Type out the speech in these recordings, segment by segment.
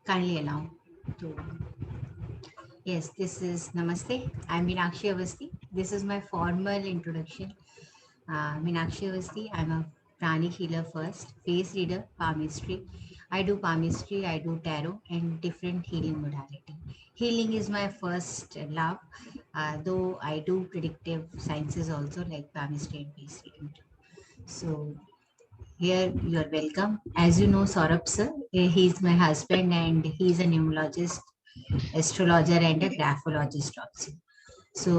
kindly allow to. Yes, this is Namaste. I'm Meenakshi Avasti. This is my formal introduction. Meenakshi Avasti. I'm a pranic healer first, face reader, palmistry. I do palmistry, I do tarot, and different healing modality. Healing is my first love, though I do predictive sciences also like palmistry and face reading too. So here you are welcome. As you know, Saurabh sir, he's my husband and he's a numerologist, astrologer and a graphologist also so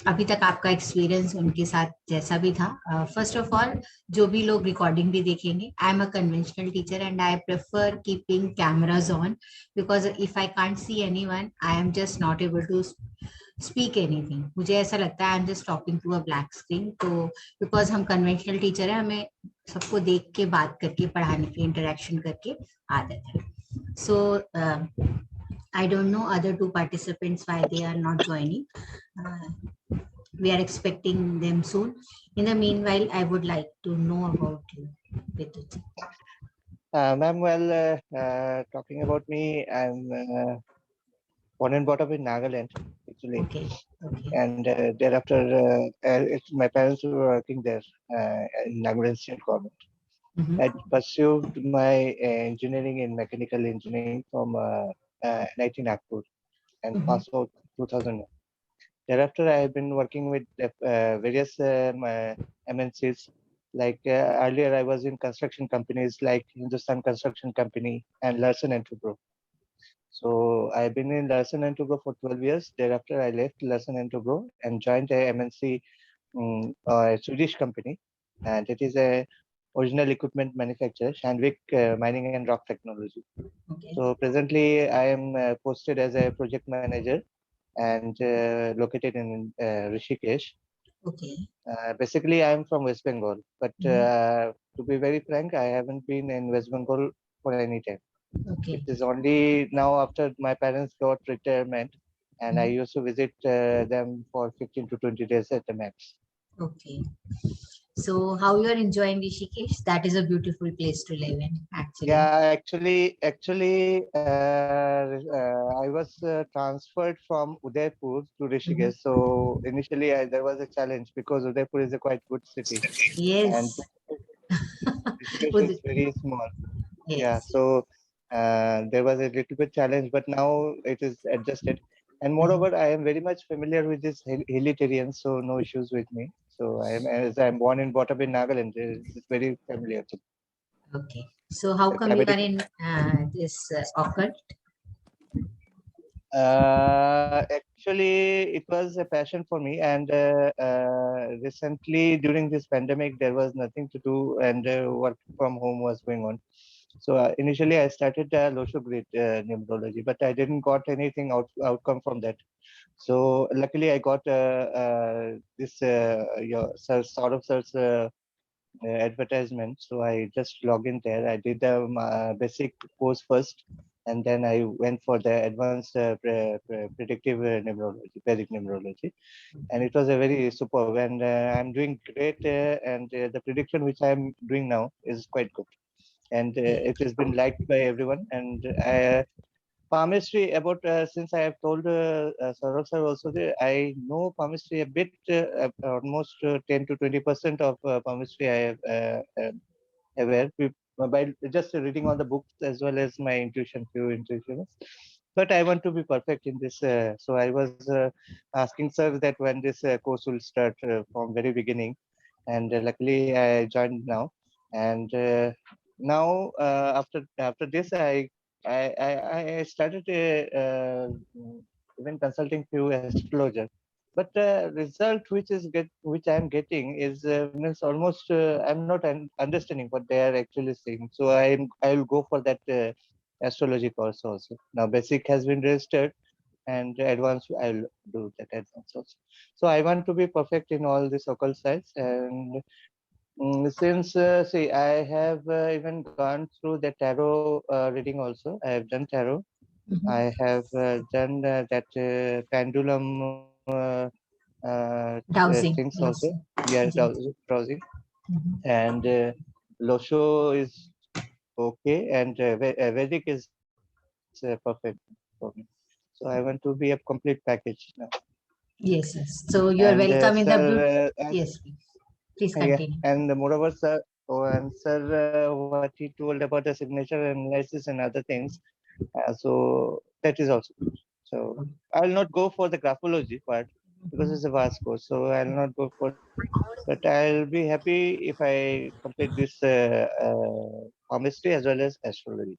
अभी तक आपका experience उनके साथ जैसा भी था first of all जो भी लोग रिकॉर्डिंग भी देखेंगे I am a conventional teacher and I prefer keeping cameras on because if I can't see anyone I am just not able to speak anything मुझे ऐसा लगता है I am just talking to a black screen तो because हम conventional teacher है हमें सबको देख के बात करके पढ़ाने की इंटरेक्शन करके आदत है सो I don't know other two participants why they are not joining. We are expecting them soon. In the meanwhile, I would like to know about you, Vidut. Ma'am, well, talking about me, I'm born and brought up in Nagaland, actually. Okay. Okay. And thereafter, my parents were working there in Nagaland State Government. Mhm. I pursued my engineering in mechanical engineering from NIT Nagpur and Mhm. passed out 2001. Thereafter, I have been working with various MNCs. Like earlier, I was in construction companies like Hindustan Construction Company and Larsen and Toubro. So I've been in Larsen and Toubro for 12 years. Thereafter, I left Larsen and Toubro and joined a MNC, a Swedish company, and it is a original equipment manufacturer, Sandvik Mining and Rock Technology. Okay. So presently, I am posted as a project manager and located in Rishikesh. Okay. Basically, I am from West Bengal, but Mhm. to be very frank, I haven't been in West Bengal for any time. It Okay. is only now after my parents got retirement, and I Mhm. used to visit them for 15 to 20 days at the max. Okay. So, how you are enjoying Rishikesh? That is a beautiful place to live in, actually. Yeah, I was transferred from Udaipur to Mhm. Rishikesh. So initially, there was a challenge because Udaipur is a quite good city, and Yes. Rishikesh is Ud- very small. Yeah, yes. so there was a little bit challenge, but now it is adjusted. And Mhm. moreover, I am very much familiar with this hilly terrain, so no issues with me. So I am, as I'm born and brought up in Nagaland, it's very familiar to Okay. So, how the come you are climatic. in this occult? Actually, it was a passion for me, and recently during this pandemic, there was nothing to do, and work from home was going on. So initially, I started Losho Grid numerology, but I didn't got anything outcome from that. So luckily, I got this your sir, sort of sir's advertisement. So I just logged in there. I did the basic course first, and then I went for the advanced predictive numerology, Vedic numerology, and it was a very superb. And I'm doing great, and the prediction which I'm doing now is quite good, and Okay. it has been liked by everyone. And palmistry about since I have told Saurav sir also that I know palmistry a bit, almost 10 to 20% of palmistry I have aware by just reading on the books as well as my intuition, few intuitions. But I want to be perfect in this, so I was asking sir that when this course will start from very beginning, and luckily I joined now, and now after this I started even consulting few astrologer, but result which I am getting is means almost I'm not understanding what they are actually saying. So I will go for that astrology course also. Now basic has been registered, and advanced I'll do that advanced also. So I want to be perfect in all these occult sides, and since see I have even gone through the tarot reading also. I have done tarot. Mhm. I have done that pendulum things Dowsing. also. Yes. Yeah, Yes. browsing. Mhm. And Losho is okay, and Vedic is perfect for me. So I want to be a complete package now. Yes, yes. So you are And, welcome in the sir, group. and, Yes, please yeah, continue. and moreover, sir, and sir, what he told about the signature analysis and other things. So that is also good. So I'll not go for the graphology part because it's a vast course. So I'll not go for, but I'll be happy if I complete this chemistry as well as astrology.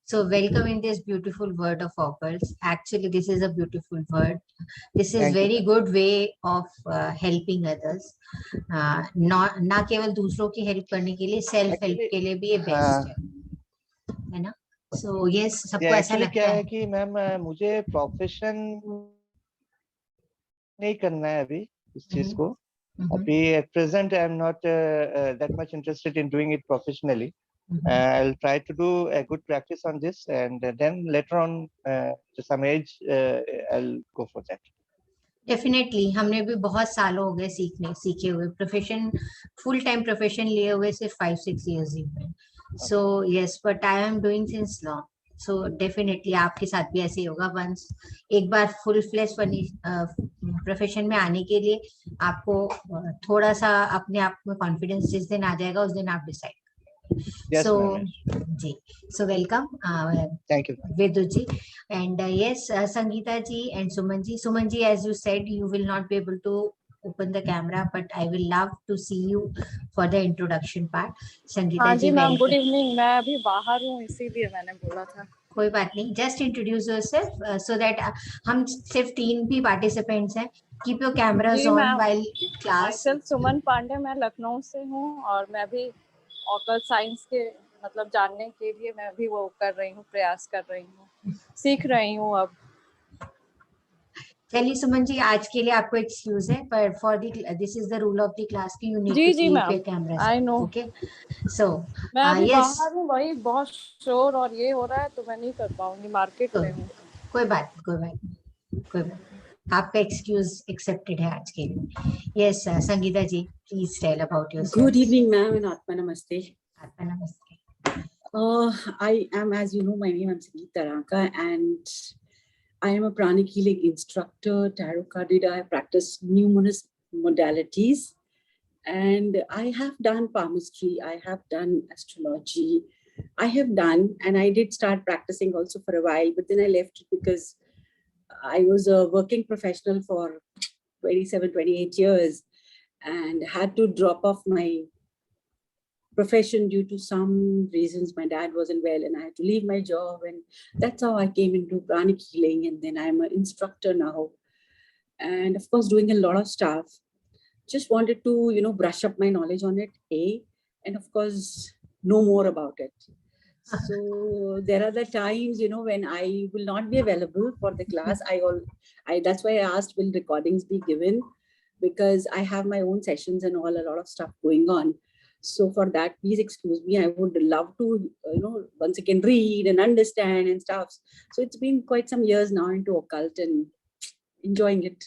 So welcome in this beautiful word of occults. Actually, this is a beautiful word. This is Thank you, very ma'am. good way of helping others. ना केवल दूसरों की help करने के लिए self help Actually, के लिए भी ये बेस्ट है ना? So yes, सबको ऐसा एक्चुअली क्या लगता है है. कि मैम मुझे प्रोफेशन नहीं करना है अभी इस चीज को. अभी at present I'm not that much interested in doing it professionally. I'll try to do a good practice on this, and then later on to some age I'll go for that. Definitely हमने भी बहुत सालों हो गए सीखे हुए profession full time profession लिए हुए सिर्फ 5-6 years ही हुए. So yes but I am doing since long. So definitely आपके साथ भी ऐसे ही होगा. वंस एक बार फुल फ्लेश प्रोफेशन में आने के लिए आपको थोड़ा सा अपने आप में कॉन्फिडेंस जिस दिन आ जाएगा उस दिन आप decide. Yes, So, ma'am. ji. So welcome, Thank you. Vidut ji, and yes, Sangeeta ji and Suman ji. Suman ji, as you said, you will not be able to open the camera, but I will love to see you for the introduction part. Sangeeta हाँ ji, जी ma'am, good welcome. Evening. मैं अभी बाहर हूँ इसीलिए मैंने बोला था. कोई बात नहीं. Just introduce yourself so that हम सिर्फ 3 भी participants हैं. Keep your cameras जी on मैम, while class. myself Suman Pandey, मैं लखनऊ से हूँ और मैं भी ऑकल्ट साइंस के मतलब जानने के लिए मैं भी वो कर रही हूँ, प्रयास कर रही हूँ, सीख रही हूँ अब. चलिए सुमन जी, आज के लिए आपको एक्सक्यूज है, पर for this is the rule of the class की यू नीड जी टू जी keep ma'am, your cameras. I know. Okay, so मैं अभी यस, बाहर हूँ, वही बहुत शोर और ये हो रहा है तो मैं नहीं कर पाऊंगी, मार्केट में हूँ. कोई बात कोई बात. आपका एक्सक्यूज एक्सेप्टेड है आज के लिए. Yes Sangeeta ji, please tell about yourself. Good evening, ma'am, and Atma Namaste. आपका नमस्ते. I am, as you know, my name is Sangeeta Ranka, and I am a pranic healing instructor, tarot card reader. I practice numerous modalities, and I have done palmistry, I have done astrology, I have done, and I did start practicing also for a while, but then I left it because I was a working professional for 27-28 years and had to drop off my profession due to some reasons. My dad wasn't well and I had to leave my job, and that's how I came into pranic healing. And then I'm an instructor now, and of course doing a lot of stuff. Just wanted to, brush up my knowledge on it, and of course know more about it. So there are the times, when I will not be available for the class. That's why I asked, will recordings be given? Because I have my own sessions and a lot of stuff going on. So for that, please excuse me. I would love to, once again read and understand and stuff. So it's been quite some years now into occult and enjoying it.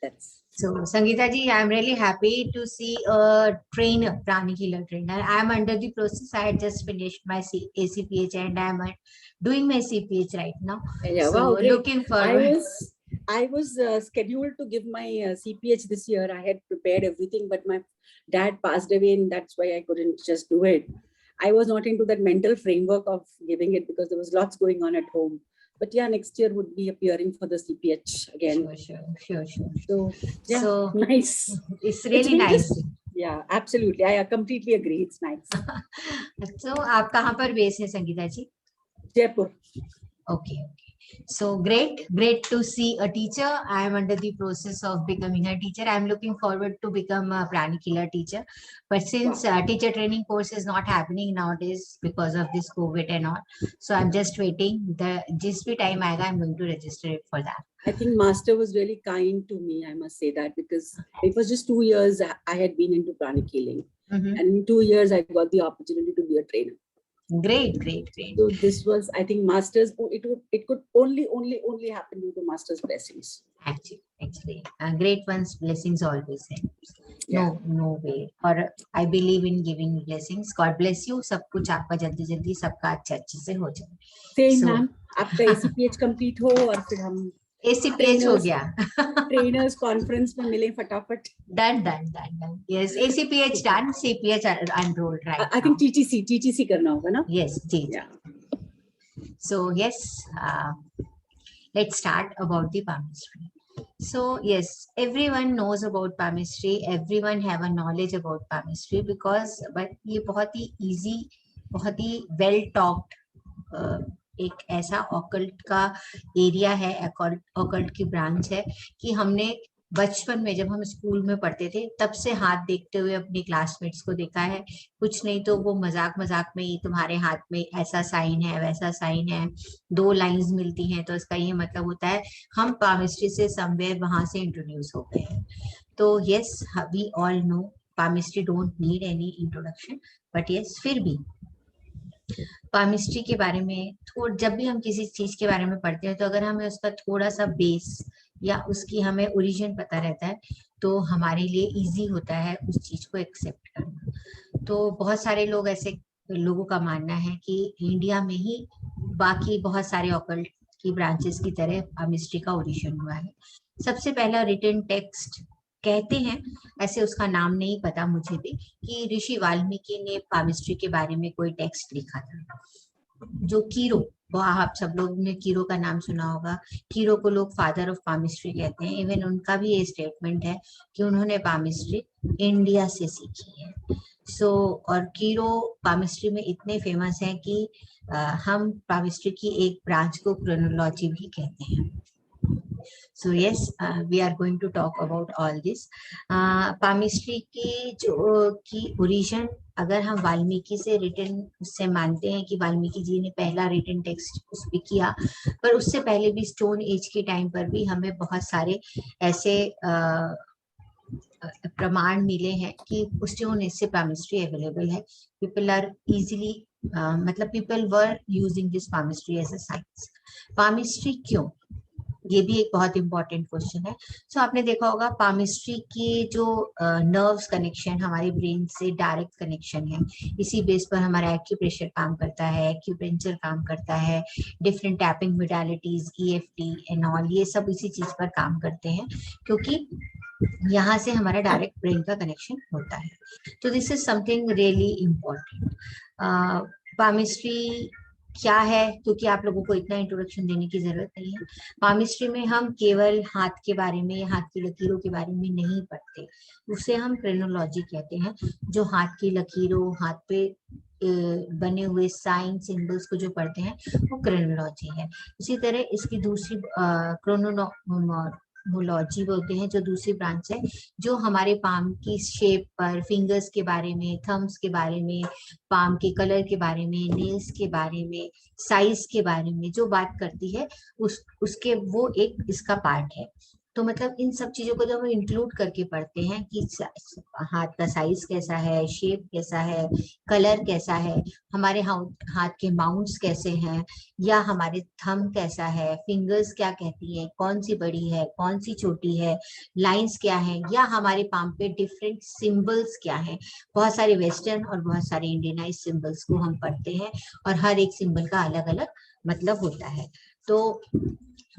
That's So Sangeeta ji, I'm really happy to see a trainer, pranic healer trainer. I'm under the process. I had just finished my ACPH and I'm doing my CPH right now. yeah. So Wow, great. looking forward. I was scheduled to give my CPH this year. I had prepared everything, but my dad passed away, and that's why I couldn't just do it. I was not into that mental framework of giving it because there was lots going on at home. But yeah, next year would be appearing for the CPH again. Sure. So yeah, So nice. It's really nice. Yeah, absolutely. I completely agree. It's nice. So आप कहाँ पर base है संगीता जी? Jaipur. Okay. So great to see a teacher. I am under the process of becoming a teacher. I am looking forward to become a pranic healer teacher. But since teacher training course is not happening nowadays because of this COVID and all, so I'm just waiting. Just be time aega, I'm going to register it for that. I think Master was really kind to me, I must say that, because it was just 2 years I had been into pranic healing. And in 2 years, I got the opportunity to be a trainer. Great, great, great. So this was, I think, masters. It could only happen due to master's blessings. Actually, great ones blessings always है. Yeah. No way. और I believe in giving blessings. God bless you. सब कुछ आपका जल्दी सबका अच्छे से हो जाए. Same So- ma'am. आपका ACPH complete हो और फिर हम ACPH हो गया. trainers conference में मिले फटाफट. Done. Yes, ACPH done. CPH enrolled right I think TTC करना होगा ना? Yes, ji. Yeah. So yes, let's start about the palmistry. So yes, everyone knows about palmistry. Everyone have a knowledge about palmistry because, but ये बहुत ही easy, बहुत ही well talked एक ऐसा occult का area है, ऑकल्ट की ब्रांच है कि हमने बचपन में जब हम स्कूल में पढ़ते थे तब से हाथ देखते हुए अपने क्लासमेट्स को देखा है. कुछ नहीं तो वो मजाक में ही तुम्हारे हाथ में ऐसा साइन है वैसा साइन है, 2 लाइंस मिलती हैं तो इसका ये मतलब होता है हम पामिस्ट्री से समवेयर वहां से इंट्रोड्यूस हो गए हैं. तो yes, we all know palmistry don't need any introduction, but yes फिर भी पामिस्ट्री के बारे में जब भी हम किसी चीज के बारे में पढ़ते हैं तो अगर हमें उसका थोड़ा सा बेस या उसकी हमें ओरिजिन पता रहता है तो हमारे लिए इजी होता है उस चीज को एक्सेप्ट करना. तो बहुत सारे लोग ऐसे लोगों का मानना है कि इंडिया में ही बाकी बहुत सारे ऑकल्ट की ब्रांचेस की तरह पामिस्ट्री का ओरिजिन हुआ है. सबसे पहला रिटन टेक्स्ट कहते हैं, ऐसे उसका नाम नहीं पता मुझे भी, कि ऋषि वाल्मीकि ने पामिस्ट्री के बारे में कोई टेक्स्ट लिखा था. जो कीरो, वो आप सब लोग ने कीरो का नाम सुना होगा. कीरो को लोग फादर ऑफ पामिस्ट्री कहते हैं. इवन उनका भी ये स्टेटमेंट है कि उन्होंने पामिस्ट्री इंडिया से सीखी है. और कीरो पामिस्ट्री में इतने फेमस हैं कि हम पामिस्ट्री की एक ब्रांच को क्रोनोलॉजी भी कहते हैं. So yes, we are going to talk about all this. Palmistry की ओरिजिन अगर हम वाल्मीकि से रिटन उससे मानते हैं कि वाल्मीकि जी ने पहला रिटन टेक्स्ट उस पे किया, पर उससे पहले भी स्टोन एज के टाइम पर भी हमें बहुत सारे ऐसे प्रमाण मिले हैं कि स्टोन एज से पामिस्ट्री अवेलेबल है. पीपल आर इजीली मतलब people were using this palmistry as a science. Palmistry क्यों, ये भी एक बहुत इंपॉर्टेंट क्वेश्चन है. सो आपने देखा होगा पामिस्ट्री की जो नर्व्स कनेक्शन हमारे ब्रेन से डायरेक्ट कनेक्शन है, इसी बेस पर हमारा एक्यूप्रेशर काम करता है, एक्यूपेंचर काम करता है, different tapping modalities EFT and all, ये सब इसी चीज पर काम करते हैं क्योंकि यहाँ से हमारा डायरेक्ट ब्रेन का कनेक्शन होता है. तो this is something really important. Palmistry क्या है, क्योंकि आप लोगों को इतना इंट्रोडक्शन देने की जरूरत नहीं है. पामिस्ट्री में हम केवल हाथ के बारे में, हाथ की लकीरों के बारे में नहीं पढ़ते, उसे हम क्रोनोलॉजी कहते हैं. जो हाथ की लकीरों, हाथ पे बने हुए साइन सिंबल्स को जो पढ़ते हैं वो क्रोनोलॉजी है. इसी तरह इसकी दूसरी क्रोनोलॉजी बोलते हैं, जो दूसरी ब्रांच है, जो हमारे पाम की शेप पर, फिंगर्स के बारे में, थम्स के बारे में, पाम के कलर के बारे में, नेल्स के बारे में, साइज के बारे में जो बात करती है उसके वो एक इसका पार्ट है. तो मतलब इन सब चीजों को जब हम इंक्लूड करके पढ़ते हैं कि हाथ का साइज कैसा है, शेप कैसा है, कलर कैसा है, हमारे हाथ के माउंट्स कैसे हैं, या हमारे थंब कैसा है, फिंगर्स क्या कहती हैं, कौन सी बड़ी है, कौन सी छोटी है, लाइंस क्या है, या हमारे पाम पे डिफरेंट सिंबल्स क्या है. बहुत सारे वेस्टर्न और बहुत सारे इंडियनाइज सिंबल्स को हम पढ़ते हैं और हर एक सिंबल का अलग अलग मतलब होता है. तो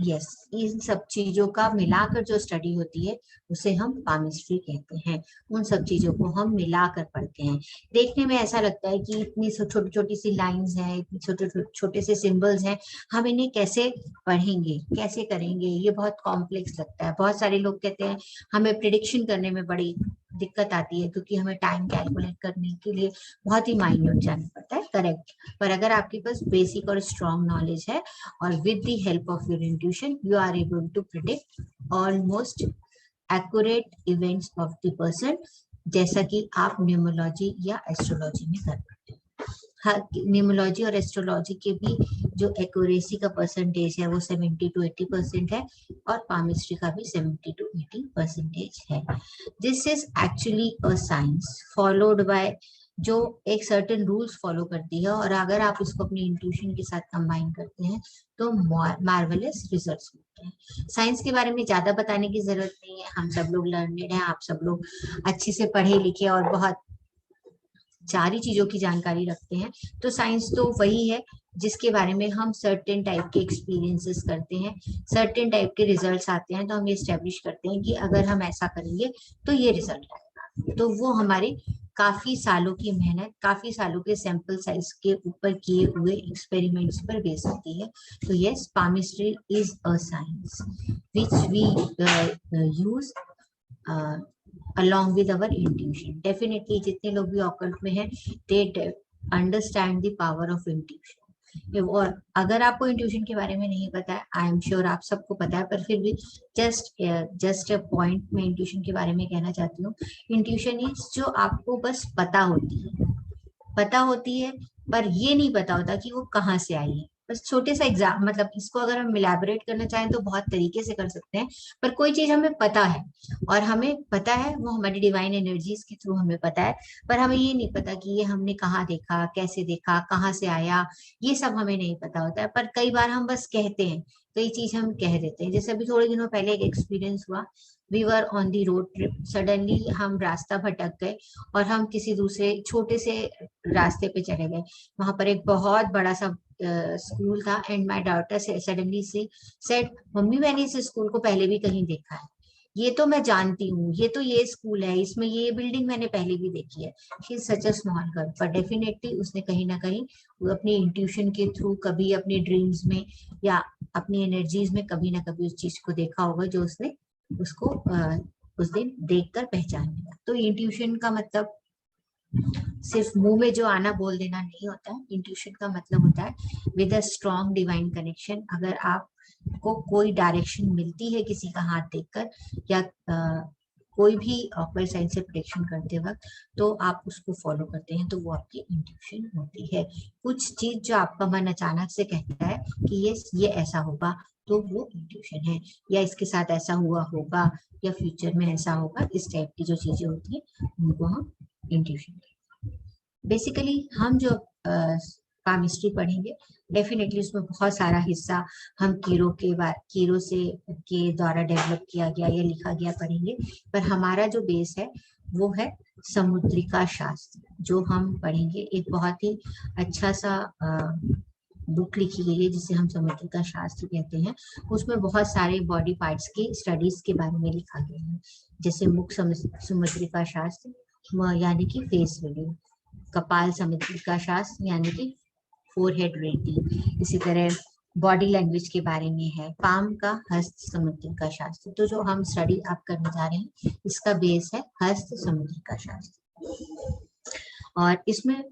यस, इन सब चीजों का मिलाकर जो स्टडी होती है उसे हम पामिस्ट्री कहते हैं. उन सब चीजों को हम मिलाकर पढ़ते हैं. देखने में ऐसा लगता है कि इतनी छोटी छोटी सी लाइंस हैं, इतनी छोटे छोटे से सिंबल्स हैं, हम इन्हें कैसे पढ़ेंगे, कैसे करेंगे, ये बहुत कॉम्प्लेक्स लगता है. बहुत सारे लोग कहते हैं हमें प्रिडिक्शन करने में बड़ी दिक्कत आती है क्योंकि हमें टाइम कैलकुलेट करने के लिए बहुत ही माइन्यूट जाना पड़ता है. करेक्ट, पर अगर आपके पास बेसिक और स्ट्रॉन्ग नॉलेज है और with the help of your intuition you are able to predict almost accurate events of the person, जैसा कि आप न्यूमरोलॉजी या एस्ट्रोलॉजी में कर पाते हैं. न्यूमरोलॉजी और एस्ट्रोलॉजी के भी जो एक्यूरेसी का परसेंटेज है वो 70 to 80% है और पामिस्ट्री का भी 70 to 80% है. This is actually a science followed by जो एक सर्टेन रूल्स फॉलो करती है, और अगर आप इसको अपनी इंट्यूशन के साथ कंबाइन करते हैं तो मार्वेलस रिजल्ट्स मिलते हैं। साइंस के बारे में ज्यादा बताने की जरूरत नहीं है, हम सब लोग लर्नेड हैं, आप सब लोग अच्छे से पढ़े लिखे और बहुत सारी चीजों की जानकारी रखते हैं। तो साइंस तो वही है जिसके बारे में हम सर्टेन टाइप के एक्सपीरियंसेस करते हैं, सर्टेन टाइप के रिजल्ट्स आते हैं, तो हम ये स्टेब्लिश करते हैं कि अगर हम ऐसा करेंगे तो ये रिजल्ट आएगा। तो वो हमारे काफी सालों की मेहनत, काफी सालों के सैंपल साइज के ऊपर किए हुए एक्सपेरिमेंट्स पर बेस होती है। तो yes, palmistry is a science which we use along with our intuition. Definitely जितने लोग भी occult में हैं, they understand the power of intuition. और अगर आपको इंट्यूशन के बारे में नहीं पता है, आई एम श्योर आप सबको पता है, पर फिर भी जस्ट अ पॉइंट में इंट्यूशन के बारे में कहना चाहती हूँ। इंट्यूशन इज जो आपको बस पता होती है पर ये नहीं पता होता कि वो कहाँ से आई है। बस छोटे सा एग्जाम, मतलब इसको अगर हम इलैबोरेट करना चाहें तो बहुत तरीके से कर सकते हैं, पर कोई चीज हमें पता है, और हमें पता है वो हमारी डिवाइन एनर्जीज के थ्रू हमें पता है, पर हमें ये नहीं पता कि ये हमने कहाँ देखा, कैसे देखा, कहाँ से आया, ये सब हमें नहीं पता होता है। पर कई बार हम बस कहते हैं, तो ये चीज हम कह देते हैं। जैसे अभी थोड़े दिनों पहले एक एक्सपीरियंस हुआ, we were on the road trip, suddenly हम रास्ता भटक गए और हम किसी दूसरे छोटे से रास्ते पे चले गए। वहां पर एक बहुत बड़ा सा स्कूल था, एंड माय डॉटर सडनली से सेड, मम्मी मैंने इस स्कूल को पहले भी कहीं देखा है, ये तो मैं जानती हूँ, ये तो ये स्कूल है, इसमें ये बिल्डिंग मैंने पहले भी देखी है। She is such a small girl, पर डेफिनेटली उसने कहीं ना कहीं अपनी इंट्यूशन के थ्रू, कभी अपने ड्रीम्स में या अपनी एनर्जीज में कभी ना कभी उस चीज को देखा होगा, जो उसने उसको उस दिन देखकर पहचान लिया। तो इंट्यूशन का मतलब सिर्फ मुंह में जो आना बोल देना नहीं होता है। इंट्यूशन का मतलब होता है with a strong divine connection. अगर आपको कोई डायरेक्शन मिलती है किसी का हाथ देखकर, या कोई भी ऑक्वल्ट साइंस से प्रेडिक्शन करते वक्त, तो आप उसको फॉलो करते हैं, तो वो आपकी इंट्यूशन होती है। कुछ चीज जो आपका मन अचानक से कहता है कि ये ऐसा होगा, तो वो इंट्यूशन है, या इसके साथ ऐसा हुआ होगा, या फ्यूचर में ऐसा होगा, इस टाइप की जो चीजें होती है उनको हम इंट्यूशन। बेसिकली हम जो palmistry पढ़ेंगे, डेफिनेटली उसमें बहुत सारा हिस्सा हम कीरो से के द्वारा डेवलप किया गया या लिखा गया पढ़ेंगे, पर हमारा जो बेस है वो है समुद्रिका शास्त्र, जो हम पढ़ेंगे। एक बहुत ही अच्छा सा बुक लिखी गई है जिसे हम समुद्रिका शास्त्र कहते हैं। उसमें बहुत सारे बॉडी पार्ट्स की स्टडीज के बारे में लिखा गया है, जैसे मुख समुद्रिका शास्त्र यानी कि फेस रीडिंग, कपाल समुद्रिका शास्त्र यानी कि फोरहेड रीडिंग, इसी तरह बॉडी लैंग्वेज के बारे में है पाम का हस्त समुद्रिका शास्त्र। तो जो हम स्टडी आप करने जा रहे हैं, इसका बेस है हस्त समुद्रिका शास्त्र। और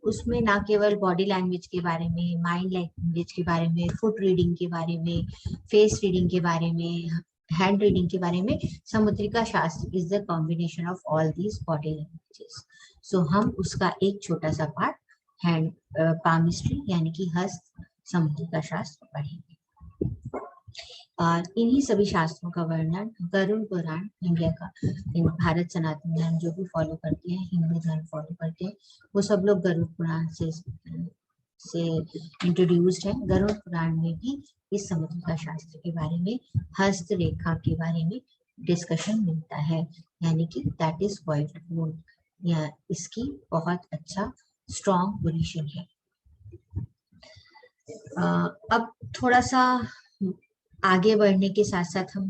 उसमें ना केवल बॉडी लैंग्वेज के बारे में, माइंड लैंग्वेज के बारे में, फुट रीडिंग के बारे में, फेस रीडिंग के बारे में, हैंड रीडिंग के बारे में, समुद्रिका शास्त्र is the combination of all these body languages. So हम उसका एक छोटा सा पार्ट हैंड palmistry यानी कि हस्त समुद्रिका शास्त्र पढ़ेंगे। और इन्हीं सभी शास्त्रों का वर्णन गरुड़ पुराण, इंडिया का भारत सनातन धर्म जो भी फॉलो करते हैं, हिंदू धर्म फॉलो करते हैं, वो सब लोग गरुड़ पुराण से इंट्रोड्यूस्ड है। गरुड़ पुराण में भी इस समुद्रिका शास्त्र के बारे में, हस्तरेखा के बारे में डिस्कशन मिलता है, यानी कि दैट इज व्हाइट वुड, या इसकी बहुत अच्छा स्ट्रॉन्ग पोजीशन है। अब थोड़ा सा आगे बढ़ने के साथ साथ हम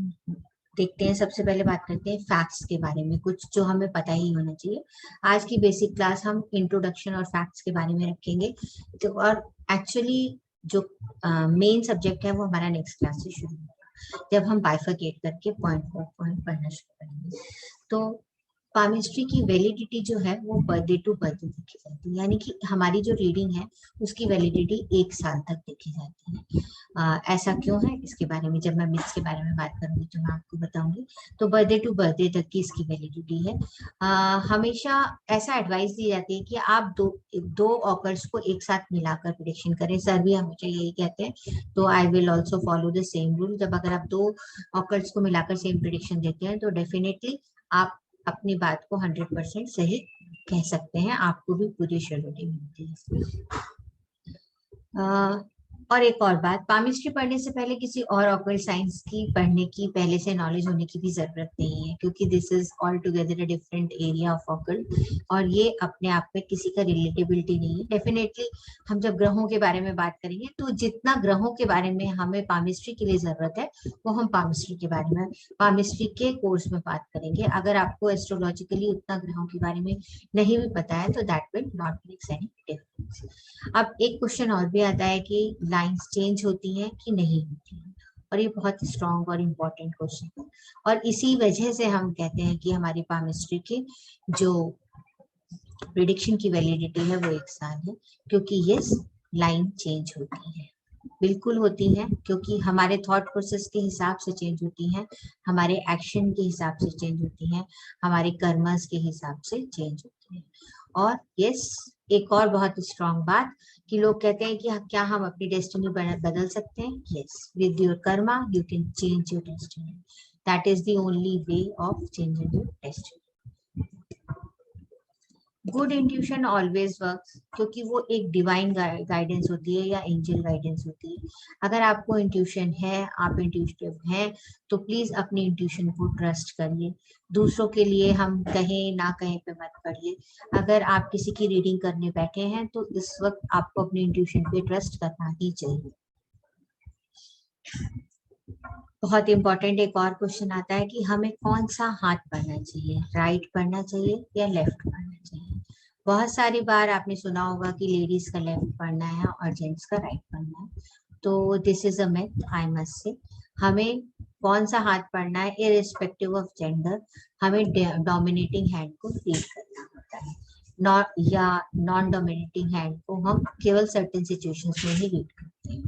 देखते हैं, सबसे पहले बात करते हैं फैक्ट्स के बारे में, कुछ जो हमें पता ही होना चाहिए। आज की बेसिक क्लास हम इंट्रोडक्शन और फैक्ट्स के बारे में रखेंगे, तो और एक्चुअली जो मेन सब्जेक्ट है वो हमारा नेक्स्ट क्लास से शुरू होगा, जब हम बाइफरकेट करके पॉइंट फॉर पॉइंट पढ़ना शुरू करेंगे। तो palmistry की वैलिडिटी जो है वो बर्थडे टू बर्थडे देखी जाती है, यानी कि हमारी जो रीडिंग है उसकी वैलिडिटी 1 साल तक देखी जाती है। ऐसा क्यों है, इसके बारे में जब मैं मिथ्स के बारे में बात करूंगी तो मैं आपको बताऊंगी। तो बर्थडे टू बर्थडे तक की इसकी वैलिडिटी है। हमेशा ऐसा एडवाइस दी जाती है कि आप दो ऑकर्स को एक साथ मिलाकर प्रेडिक्शन करें। सर भी हमेशा यही कहते हैं, तो I will also follow the same rule. जब अगर आप 2 ऑकर्स को मिलाकर सेम प्रेडिक्शन देते हैं, तो डेफिनेटली आप अपनी बात को 100% सही कह सकते हैं, आपको भी पूरी श्योरिटी मिलती है। और एक और बात, पामिस्ट्री पढ़ने से पहले किसी और ऑकल्ट साइंस की पढ़ने की पहले से नॉलेज होने की भी जरूरत नहीं है, क्योंकि this is all together a different area of occult और ये अपने आप में किसी का रिलेटेबिलिटी नहीं है। डेफिनेटली हम जब ग्रहों के बारे में बात करेंगे तो जितना ग्रहों के बारे में हमें पामिस्ट्री के लिए जरूरत है वो हम पामिस्ट्री के बारे में पामिस्ट्री के कोर्स में बात करेंगे। अगर आपको एस्ट्रोलॉजिकली उतना ग्रहों के बारे में नहीं भी पता है तो that will not make any difference. अब एक क्वेश्चन और भी आता है कि लाइंस चेंज होती हैं कि नहीं होती हैं, और ये बहुत स्ट्रॉन्ग और इम्पोर्टेंट क्वेश्चन है, और इसी वजह से हम कहते हैं कि हमारी पामिस्ट्री की जो प्रिडिक्शन की वैलिडिटी है वो 1 साल है, क्योंकि यस लाइन चेंज होती है, बिल्कुल होती है, क्योंकि हमारे थॉट प्रोसेस के हिसाब से चेंज होती हैं, हमारे एक्शन के हिसाब से चेंज होती हैं, हमारे कर्मस के हिसाब से चेंज होती हैं। और यस एक और बहुत स्ट्रॉन्ग बात कि लोग कहते हैं कि क्या हम अपनी डेस्टिनी बदल सकते हैं? Yes, with your Karma you can change your destiny, that is the only way of changing your destiny. Good intuition always works, क्योंकि वो एक डिवाइन गाइडेंस होती है या एंजल गाइडेंस होती है। अगर आपको इंट्यूशन है, आप इंट्यूटिव हैं, तो प्लीज अपनी इंट्यूशन को ट्रस्ट करिए। दूसरों के लिए हम कहें ना कहें पे मत पड़िए। अगर आप किसी की रीडिंग करने बैठे हैं तो इस वक्त आपको अपनी इंट्यूशन पे ट्रस्ट करना ही चाहिए। बहुत इंपॉर्टेंट एक और क्वेश्चन आता है कि हमें कौन सा हाथ पढ़ना चाहिए, राइट पढ़ना चाहिए या लेफ्ट पढ़ना चाहिए। बहुत सारी बार आपने सुना होगा कि लेडीज का लेफ्ट पढ़ना है और जेंट्स का राइट पढ़ना है, तो this is a myth I must say. हमें कौन सा हाथ पढ़ना है इररिस्पेक्टिव ऑफ जेंडर, हमें डोमिनेटिंग हैंड को रीड करना होता है, या नॉन डोमिनेटिंग हैंड को हम केवल सर्टेन सिचुएशंस में ही रीड करते हैं।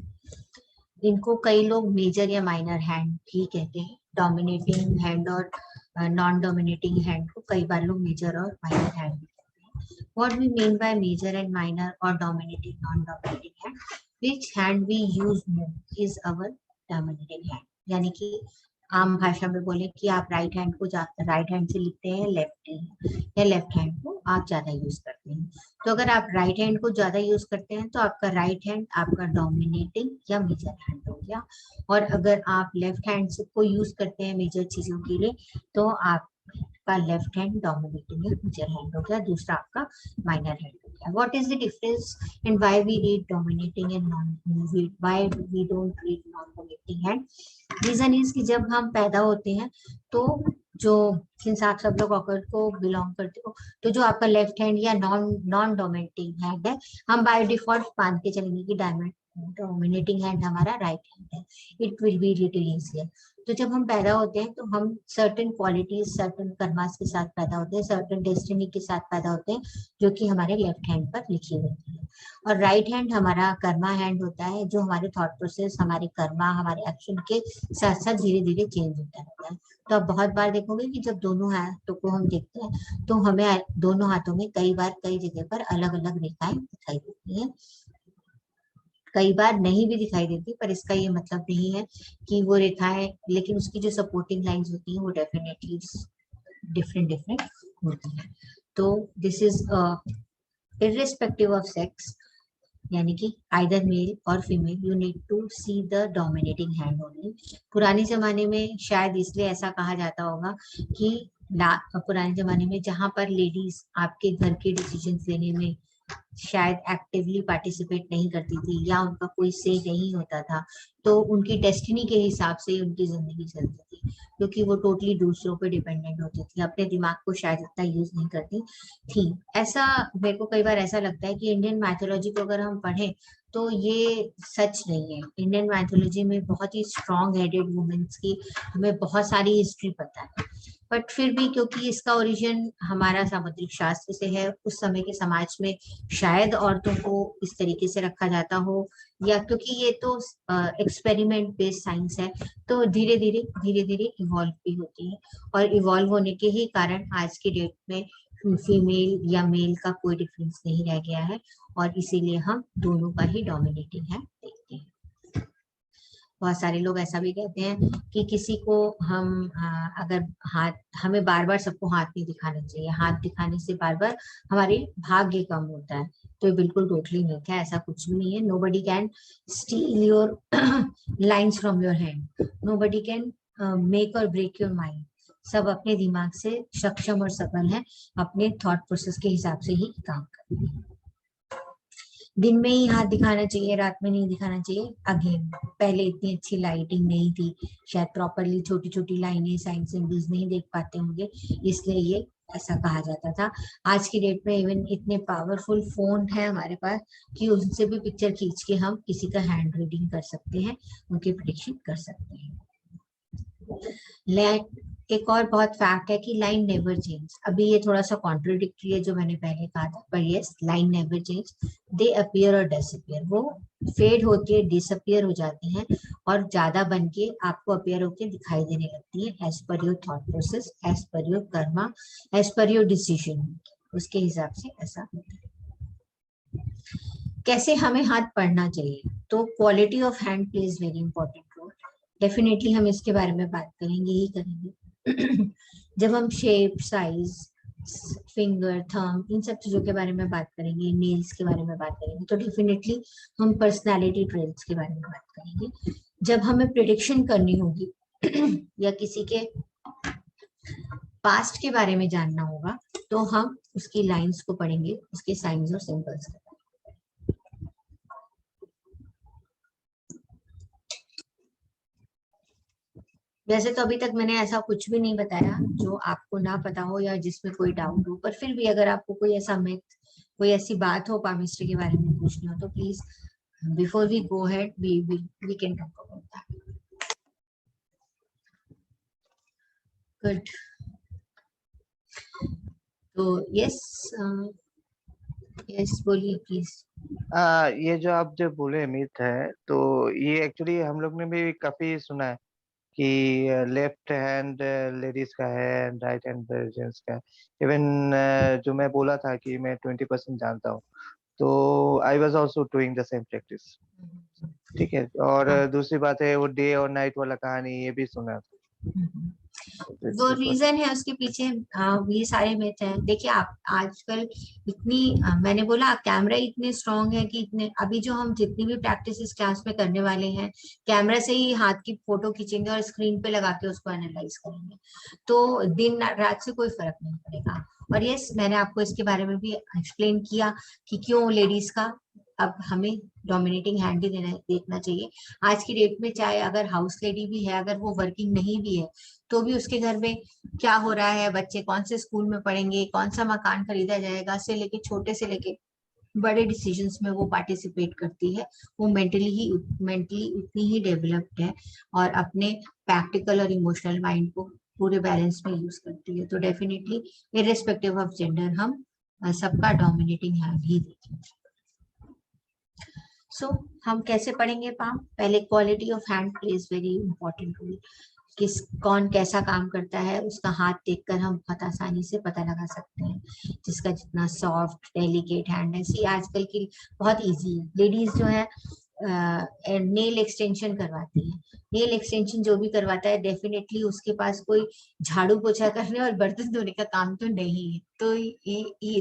इनको कई लोग मेजर या माइनर हैंड भी कहते हैं। डोमिनेटिंग हैंड और नॉन डोमिनेटिंग हैंड को कई बार लोग मेजर और माइनर हैंड भी कहते हैं। What we mean by major and minor और dominating non dominating hand, which hand we use more is our dominating hand. यानी कि आम भाषा में बोले कि आप राइट हैंड को राइट हैंड से लिखते हैं या लेफ्ट हैंड को आप ज्यादा यूज करते हैं। तो अगर आप राइट हैंड को ज्यादा यूज करते हैं तो आपका राइट हैंड आपका डोमिनेटिंग या मेजर हैंड हो गया, और अगर आप लेफ्ट हैंड को यूज करते हैं मेजर चीजों के लिए तो आपका लेफ्ट हैंड डोमिनेटिंग या मेजर हैंड हो गया, दूसरा आपका माइनर हैंड हो गया। What is the difference and why we read dominating and why we don't read non dominating hand? Reason is कि जब हम पैदा होते हैं तो जो सिंस आप सब लोग ऑकल्ट को बिलोंग करते हो, तो जो आपका लेफ्ट हैंड या नॉन डोमिनेटिंग हैंड है, हम बाय डिफॉल्ट मान के चलेंगे कि डोमिनेटिंग हैंड हमारा राइट हैंड है, it will be little easier. तो जब हम पैदा होते हैं तो हम सर्टेन क्वालिटीज सर्टेन कर्मास के साथ पैदा होते हैं, सर्टेन डेस्टिनी के साथ पैदा होते हैं, जो कि हमारे लेफ्ट हैंड पर लिखी होती है। और राइट हैंड हमारा कर्मा हैंड होता है, जो हमारे थॉट प्रोसेस, हमारे कर्मा, हमारे एक्शन के साथ साथ धीरे धीरे चेंज होता रहता है। तो आप बहुत बार देखोगे कि जब दोनों हाथों को हम देखते हैं तो हमें दोनों हाथों में कई बार कई जगह पर अलग अलग रेखाएं दिखाई देती हैं, कई बार नहीं भी दिखाई देती, पर इसका ये मतलब नहीं है कि वो रेखाएं, लेकिन उसकी जो सपोर्टिंग लाइंस होती हैं वो डेफिनेटली डिफरेंट होती है। तो this is irrespective of sex, यानी कि आइदर मेल और female, you need to see the dominating hand only. पुराने जमाने में शायद इसलिए ऐसा कहा जाता होगा कि पुराने जमाने में जहां पर लेडीज आपके घर के डिसीजंस लेने में शायद एक्टिवली पार्टिसिपेट नहीं करती थी या उनका कोई से नहीं होता था, तो उनकी डेस्टिनी के हिसाब से उनकी जिंदगी चलती थी, क्योंकि वो टोटली दूसरों पे डिपेंडेंट होती थी, अपने दिमाग को शायद इतना यूज नहीं करती थी। ऐसा मेरे को कई बार ऐसा लगता है कि इंडियन मैथोलॉजी को अगर हम पढ़ें तो ये सच नहीं है। इंडियन मैथोलॉजी में बहुत ही स्ट्रॉन्ग हेडेड वुमेन्स की हमें बहुत सारी हिस्ट्री पता है, बट फिर भी क्योंकि इसका ओरिजिन हमारा सामुद्रिक शास्त्र से है, उस समय के समाज में शायद औरतों को इस तरीके से रखा जाता हो, या क्योंकि ये तो एक्सपेरिमेंट बेस्ड साइंस है, तो धीरे धीरे इवॉल्व भी होती है, और इवॉल्व होने के ही कारण आज की डेट में फीमेल या मेल का कोई डिफरेंस नहीं रह गया है, और इसीलिए हम दोनों का ही डोमिनेटिंग है देखते हैं। बहुत सारे लोग ऐसा भी कहते हैं कि किसी को हम अगर हाथ, हमें बार बार सबको हाथ नहीं दिखाना चाहिए, हाथ दिखाने से बार बार हमारे भाग्य कम होता है। तो ये बिल्कुल टोटली मिथ है, ऐसा कुछ भी नहीं है। Nobody can steel your lines from your hand, nobody can make और ब्रेक योर माइंड। सब अपने दिमाग से सक्षम और सबल हैं, अपने थॉट प्रोसेस के हिसाब से ही काम करते हैं। दिन में ही हाथ दिखाना चाहिए, रात में नहीं दिखाना चाहिए। अगेन, पहले इतनी अच्छी लाइटिंग नहीं थी, शायद प्रॉपरली छोटी छोटी लाइनें, साइन सिंबल्स नहीं देख पाते होंगे, इसलिए ये ऐसा कहा जाता था। आज की डेट में इवन इतने पावरफुल फोन है हमारे पास कि उनसे भी पिक्चर खींच के हम किसी का हैंड रीडिंग कर सकते हैं, उनकी प्रेडिक्शन कर सकते हैं। एक और बहुत फैक्ट है कि लाइन नेवर चेंज। अभी ये थोड़ा सा कॉन्ट्रोडिक्टरी है जो मैंने पहले कहा था, पर यस, लाइन नेवर चेंज। दे अपीयर और डिसअपीयर, वो फेड होती है, डिसअपीयर हो जाती हैं और ज्यादा बन के आपको अपीयर होके दिखाई देने लगती है, as per your thought process, as per your karma, as per your decision, उसके हिसाब से ऐसा होता है। कैसे हमें हाथ पढ़ना चाहिए? तो quality of hand plays very important role. Definitely हम इसके बारे में बात करेंगे ही करेंगे। जब हम शेप, साइज, फिंगर, थंब, इन सब चीजों के बारे में बात करेंगे, नेल्स के बारे में बात करेंगे, तो डेफिनेटली हम पर्सनालिटी ट्रेट्स के बारे में बात करेंगे। जब हमें प्रेडिक्शन करनी होगी या किसी के पास्ट के बारे में जानना होगा, तो हम उसकी लाइंस को पढ़ेंगे, उसके साइंस और सिंबल्स को। वैसे तो अभी तक मैंने ऐसा कुछ भी नहीं बताया जो आपको ना पता हो या जिसमें कोई डाउट हो, पर फिर भी अगर आपको कोई ऐसा मिथ, कोई ऐसी बात हो पामिस्ट्री के बारे में पूछनी हो, तो please before we go ahead we can talk about that. Good. तो यस बोलिए प्लीज। ये जो आप जो बोले मिथ है, तो ये एक्चुअली हम लोग ने भी काफी सुना है कि लेफ्ट हैंड लेडीज का है एंड राइट हैंड जेंट्स का है। इवन जो मैं बोला था कि मैं 20% जानता हूँ, तो I was also doing the same practice. ठीक है। और दूसरी बात है वो डे और नाइट वाला कहानी, ये भी सुना था। वो रीजन है उसके पीछे, ये सारे मिथ हैं। देखिए आप आजकल इतनी मैंने बोला कैमरा इतने स्ट्रांग है कि इतने, अभी जो हम जितनी भी प्रैक्टिस क्लास में करने वाले हैं, कैमरा से ही हाथ की फोटो खींचेंगे और स्क्रीन पे लगा के उसको एनालाइज करेंगे, तो दिन रात से कोई फर्क नहीं पड़ेगा। और यस, मैंने आपको इसके बारे में भी एक्सप्लेन किया कि क्यों लेडीज का अब हमें डोमिनेटिंग हैंड ही देखना चाहिए। आज की डेट में चाहे अगर हाउस लेडी भी है, अगर वो वर्किंग नहीं भी है, तो भी उसके घर में क्या हो रहा है, बच्चे कौन से स्कूल में पढ़ेंगे, कौन सा मकान खरीदा जाएगा, से लेके छोटे से लेके बड़े डिसीजंस में वो पार्टिसिपेट करती है। वो मेंटली उतनी ही डेवलप्ड है और अपने प्रैक्टिकल और इमोशनल माइंड को पूरे बैलेंस में यूज करती है। तो डेफिनेटली इररिस्पेक्टिव ऑफ जेंडर हम सबका डोमिनेटिंग हैंड ही देखेंगे। सो हम कैसे पढ़ेंगे पाम? पहले quality of hand plays very important role. कौन कैसा काम करता है उसका हाथ देखकर हम बहुत आसानी से पता लगा सकते हैं। जिसका जितना सॉफ्ट डेलिकेट हैंड है, सी आजकल की बहुत इजी है। लेडीज जो है नेल एक्सटेंशन करवाती है, नेल एक्सटेंशन जो भी करवाता है डेफिनेटली उसके पास कोई झाड़ू पोछा करने और बर्तन धोने का काम तो नहीं है, तो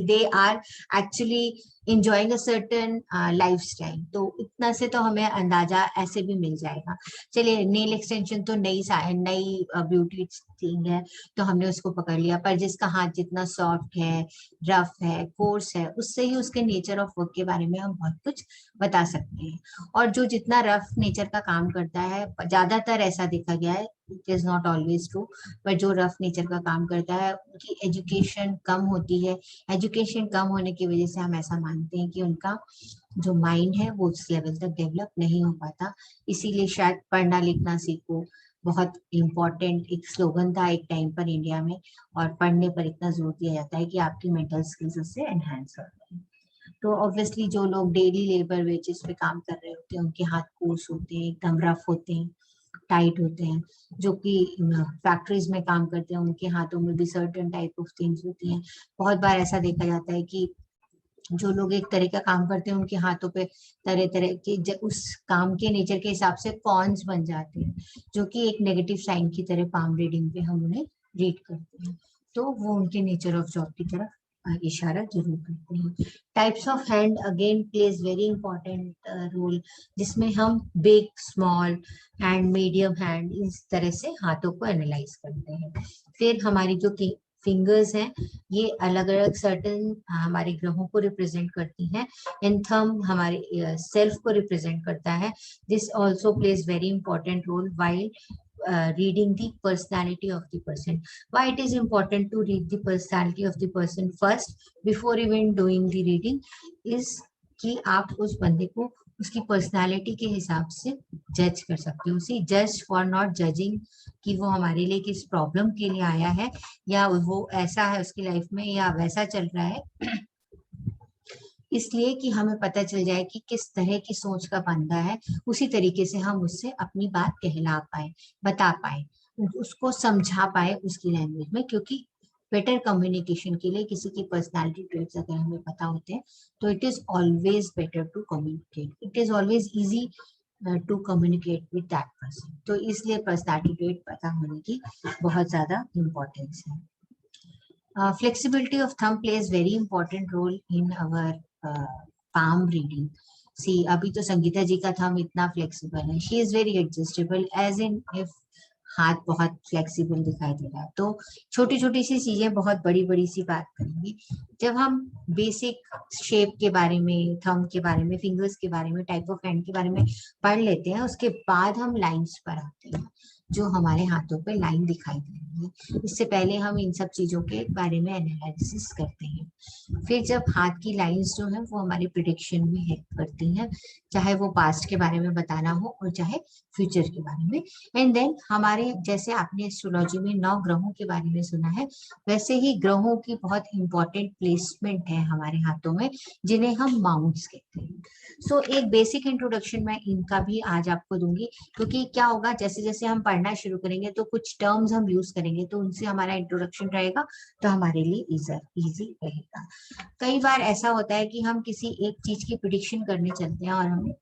they are actually enjoying a certain lifestyle। तो इतना से तो हमें अंदाजा ऐसे भी मिल जाएगा। चलिए, नेल एक्सटेंशन तो नई ब्यूटी थिंग है, तो हमने उसको पकड़ लिया, पर जिसका हाथ जितना सॉफ्ट है, रफ है, कोर्स है, उससे ही उसके नेचर ऑफ वर्क के बारे में हम बहुत कुछ बता सकते हैं। और जो जितना रफ नेचर का काम करता है, ज्यादातर ऐसा देखा गया है, it is not always true, पर जो रफ नेचर का काम करता है उनकी एजुकेशन कम होती है। एजुकेशन कम होने की वजह से हम ऐसा मानते हैं कि उनका जो माइंड है वो उस लेवल तक डेवलप नहीं हो पाता। इसीलिए शायद पढ़ना लिखना सीखो बहुत इम्पोर्टेंट एक स्लोगन था एक टाइम पर इंडिया में, और पढ़ने पर इतना जोर दिया जाता है कि आपकी मेंटल स्किल्स उससे एनहांस होते हैं। तो ऑब्वियसली जो लोग डेली लेबर वेजेस पे काम कर रहे होते हैं, उनके हाथ कोर्स होते हैं, एकदम रफ होते हैं, टाइट होते हैं। जो कि फैक्ट्रीज में काम करते हैं, उनके हाथों में भी सर्टेन टाइप ऑफ थिंग्स होती हैं। बहुत बार ऐसा देखा जाता है कि जो लोग एक तरह का काम करते हैं उनके हाथों पे तरह तरह के उस काम के नेचर के हिसाब से कॉन्स बन जाते हैं, जो कि एक नेगेटिव साइन की तरह पाम रीडिंग पे हम उन्हें रीड करते हैं। तो वो उनके नेचर ऑफ जॉब की तरफ इशारा जरूर करते हैं। Types of hand again plays very important role, जिसमें हम big, small hand, medium hand, इस तरह से हाथों को एनालाइज करते हैं। फिर हमारी जो फिंगर्स हैं ये अलग अलग सर्टेन हमारे ग्रहों को रिप्रेजेंट करती हैं। एंड थंब हमारे सेल्फ को रिप्रेजेंट करता है। This also plays very important role while reading the personality of the person. Why it is important to read the personality of the person first before even doing the reading is कि आप उस बंदे को उसकी personality के हिसाब से जज कर सकते हो। सी जज फॉर नॉट जजिंग कि वो हमारे लिए किस प्रॉब्लम के लिए आया है, या वो ऐसा है उसकी लाइफ में या वैसा चल रहा है, इसलिए कि हमें पता चल जाए कि किस तरह की सोच का बंदा है, उसी तरीके से हम उससे अपनी बात कहला पाए, बता पाए, उसको समझा पाए उसकी लैंग्वेज में। क्योंकि बेटर कम्युनिकेशन के लिए किसी की पर्सनालिटी ट्रेट्स अगर हमें पता होते हैं तो it is always better to communicate, it is always easy to communicate with that person. तो इसलिए पर्सनालिटी ट्रेट पता होने की बहुत ज्यादा इम्पोर्टेंस है। Flexibility of thumb plays very important role in our palm reading. See, अभी तो संगीता जी का थंब इतना फ्लेक्सिबल है, she is very adjustable, as in if हाथ बहुत फ्लेक्सिबल दिखाई दे रहा है। तो छोटी छोटी सी चीजें बहुत बड़ी बड़ी सी बात करेंगे। जब हम बेसिक शेप के बारे में, थंब के बारे में, फिंगर्स के बारे में, टाइप ऑफ हैंड के बारे में पढ़ लेते हैं, उसके बाद हम लाइंस पर आते हैं, जो हमारे हाथों पे लाइन दिखाई दे रही है। इससे पहले हम इन सब चीजों के बारे में एनालिसिस करते हैं। फिर जब हाथ की लाइंस जो है वो हमारे प्रिडिक्शन में हेल्प करती हैं, चाहे वो पास्ट के बारे में बताना हो और चाहे फ्यूचर के बारे में। एंड देन हमारे, जैसे आपने एस्ट्रोलॉजी में 9 ग्रहों के बारे में सुना है, वैसे ही ग्रहों की बहुत इंपॉर्टेंट प्लेसमेंट है हमारे हाथों में, जिन्हें हम माउंट्स कहते हैं। सो एक बेसिक इंट्रोडक्शन मैं इनका भी आज आपको दूंगी, क्योंकि क्या होगा, जैसे जैसे हम पढ़ना शुरू करेंगे तो कुछ टर्म्स हम यूज करेंगे, तो उनसे हमारा इंट्रोडक्शन रहेगा तो हमारे लिए इजी रहेगा। कई बार ऐसा होता है कि हम किसी एक चीज की प्रिडिक्शन करने चलते हैं और हमें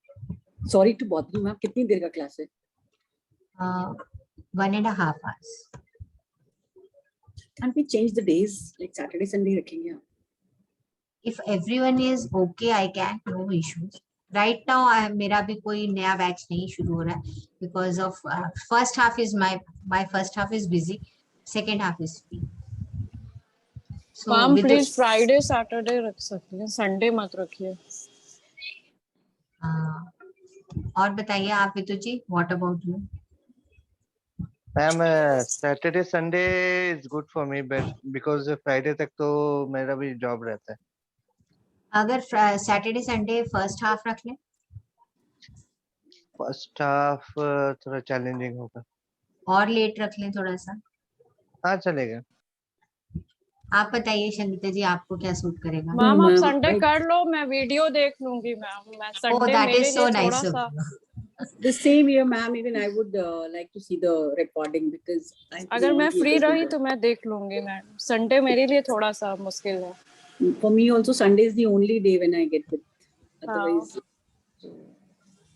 sorry to bother you ma'am, कितनी देर का क्लास है? 1.5 hours. Can't we change the days, like Saturday Sunday रखेंगे? If everyone is okay, I can, no issues. Right now मेरा भी कोई नया बैच नहीं शुरू हो रहा है, because of first half is my first half is busy, second half is free. So ma'am with please this- Friday Saturday रख सकते हैं, संडे मत रखिए। और बताइए आप वितु जी, what about you? Ma'am Saturday Sunday is good for me, but because Friday तक तो मेरा भी जॉब रहता है। अगर सैटरडे संडे फर्स्ट हाफ रख लें, फर्स्ट हाफ थोड़ा चैलेंजिंग होगा। और लेट रख लें थोड़ा सा, हाँ चलेगा। आप बताइए संगीता जी, आपको क्या सूट करेगा? मैम आप ma'am, संडे कर लो, मैं वीडियो देख लूंगी मैम। मैं Oh, संडे that मेरे is so लिए nice थोड़ा of सा, you. The same here, ma'am. Even I would like to see the recording because I अगर मैं won't be free able to रही go. तो मैं देख लूंगी मैम। संडे मेरे लिए थोड़ा सा मुश्किल है। For me also, Sunday is the only day when I get with. Otherwise,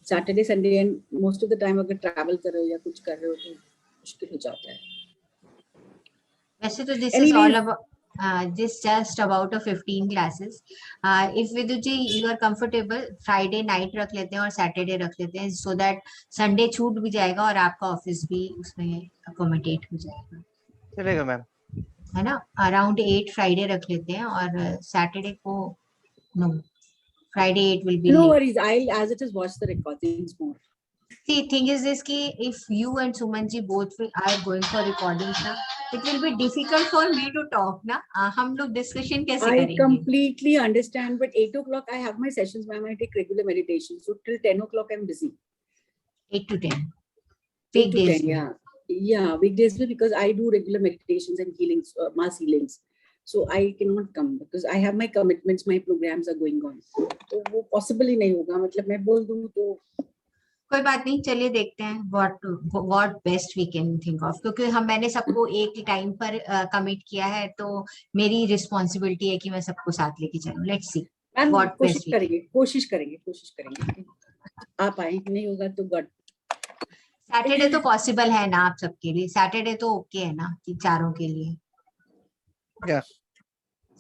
Saturday, Sunday, and most of the time अगर travel कर रहे हो या कुछ कर रहे हो तो मुश्किल हो जाता है। वैसे तो this is Anyways, all about this just about a 15 classes. If विदु ji you are comfortable, Friday night रख लेते हैं और Saturday रख लेते हैं, so that Sunday छूट भी जाएगा और आपका ऑफिस भी उसमें accommodate हो जाएगा, चलेगा मैम। है ना? अराउंड 8 फ्राइडे रख लेते हैं और सैटरडे को no, Friday 8 will be no late. worries. I'll as it is watch the recordings more. See, thing is this कि if you and Suman ji both are going for recordings ना, it will be difficult for me to talk ना. हम लोग discussion कैसे I करेंगे? completely understand, but 8 o'clock I have my sessions, ma'am. I take regular meditation, so till 10 o'clock I'm busy. 8 to 10. 8 to Weekdays 10, में. yeah, weekdays because I do regular meditations and healings, mass healings. So I cannot come because I have my commitments, my programs are going on. तो वो possible ही नहीं होगा, मतलब मैं बोल दूँ तो कोई बात नहीं, चलिए देखते हैं what best we can think of, क्योंकि मैंने सबको एक टाइम पर कमिट किया है, तो मेरी रिस्पॉन्सिबिलिटी है कि मैं सबको साथ लेके चलूं। Let's see. मैम what कोशिश best we करेंगे, कोशिश करेंगे आप आए, नहीं होगा तो गॉड। सैटरडे तो पॉसिबल है ना आप सबके लिए? सैटरडे तो ओके है ना कि चारों के लिए? Yeah.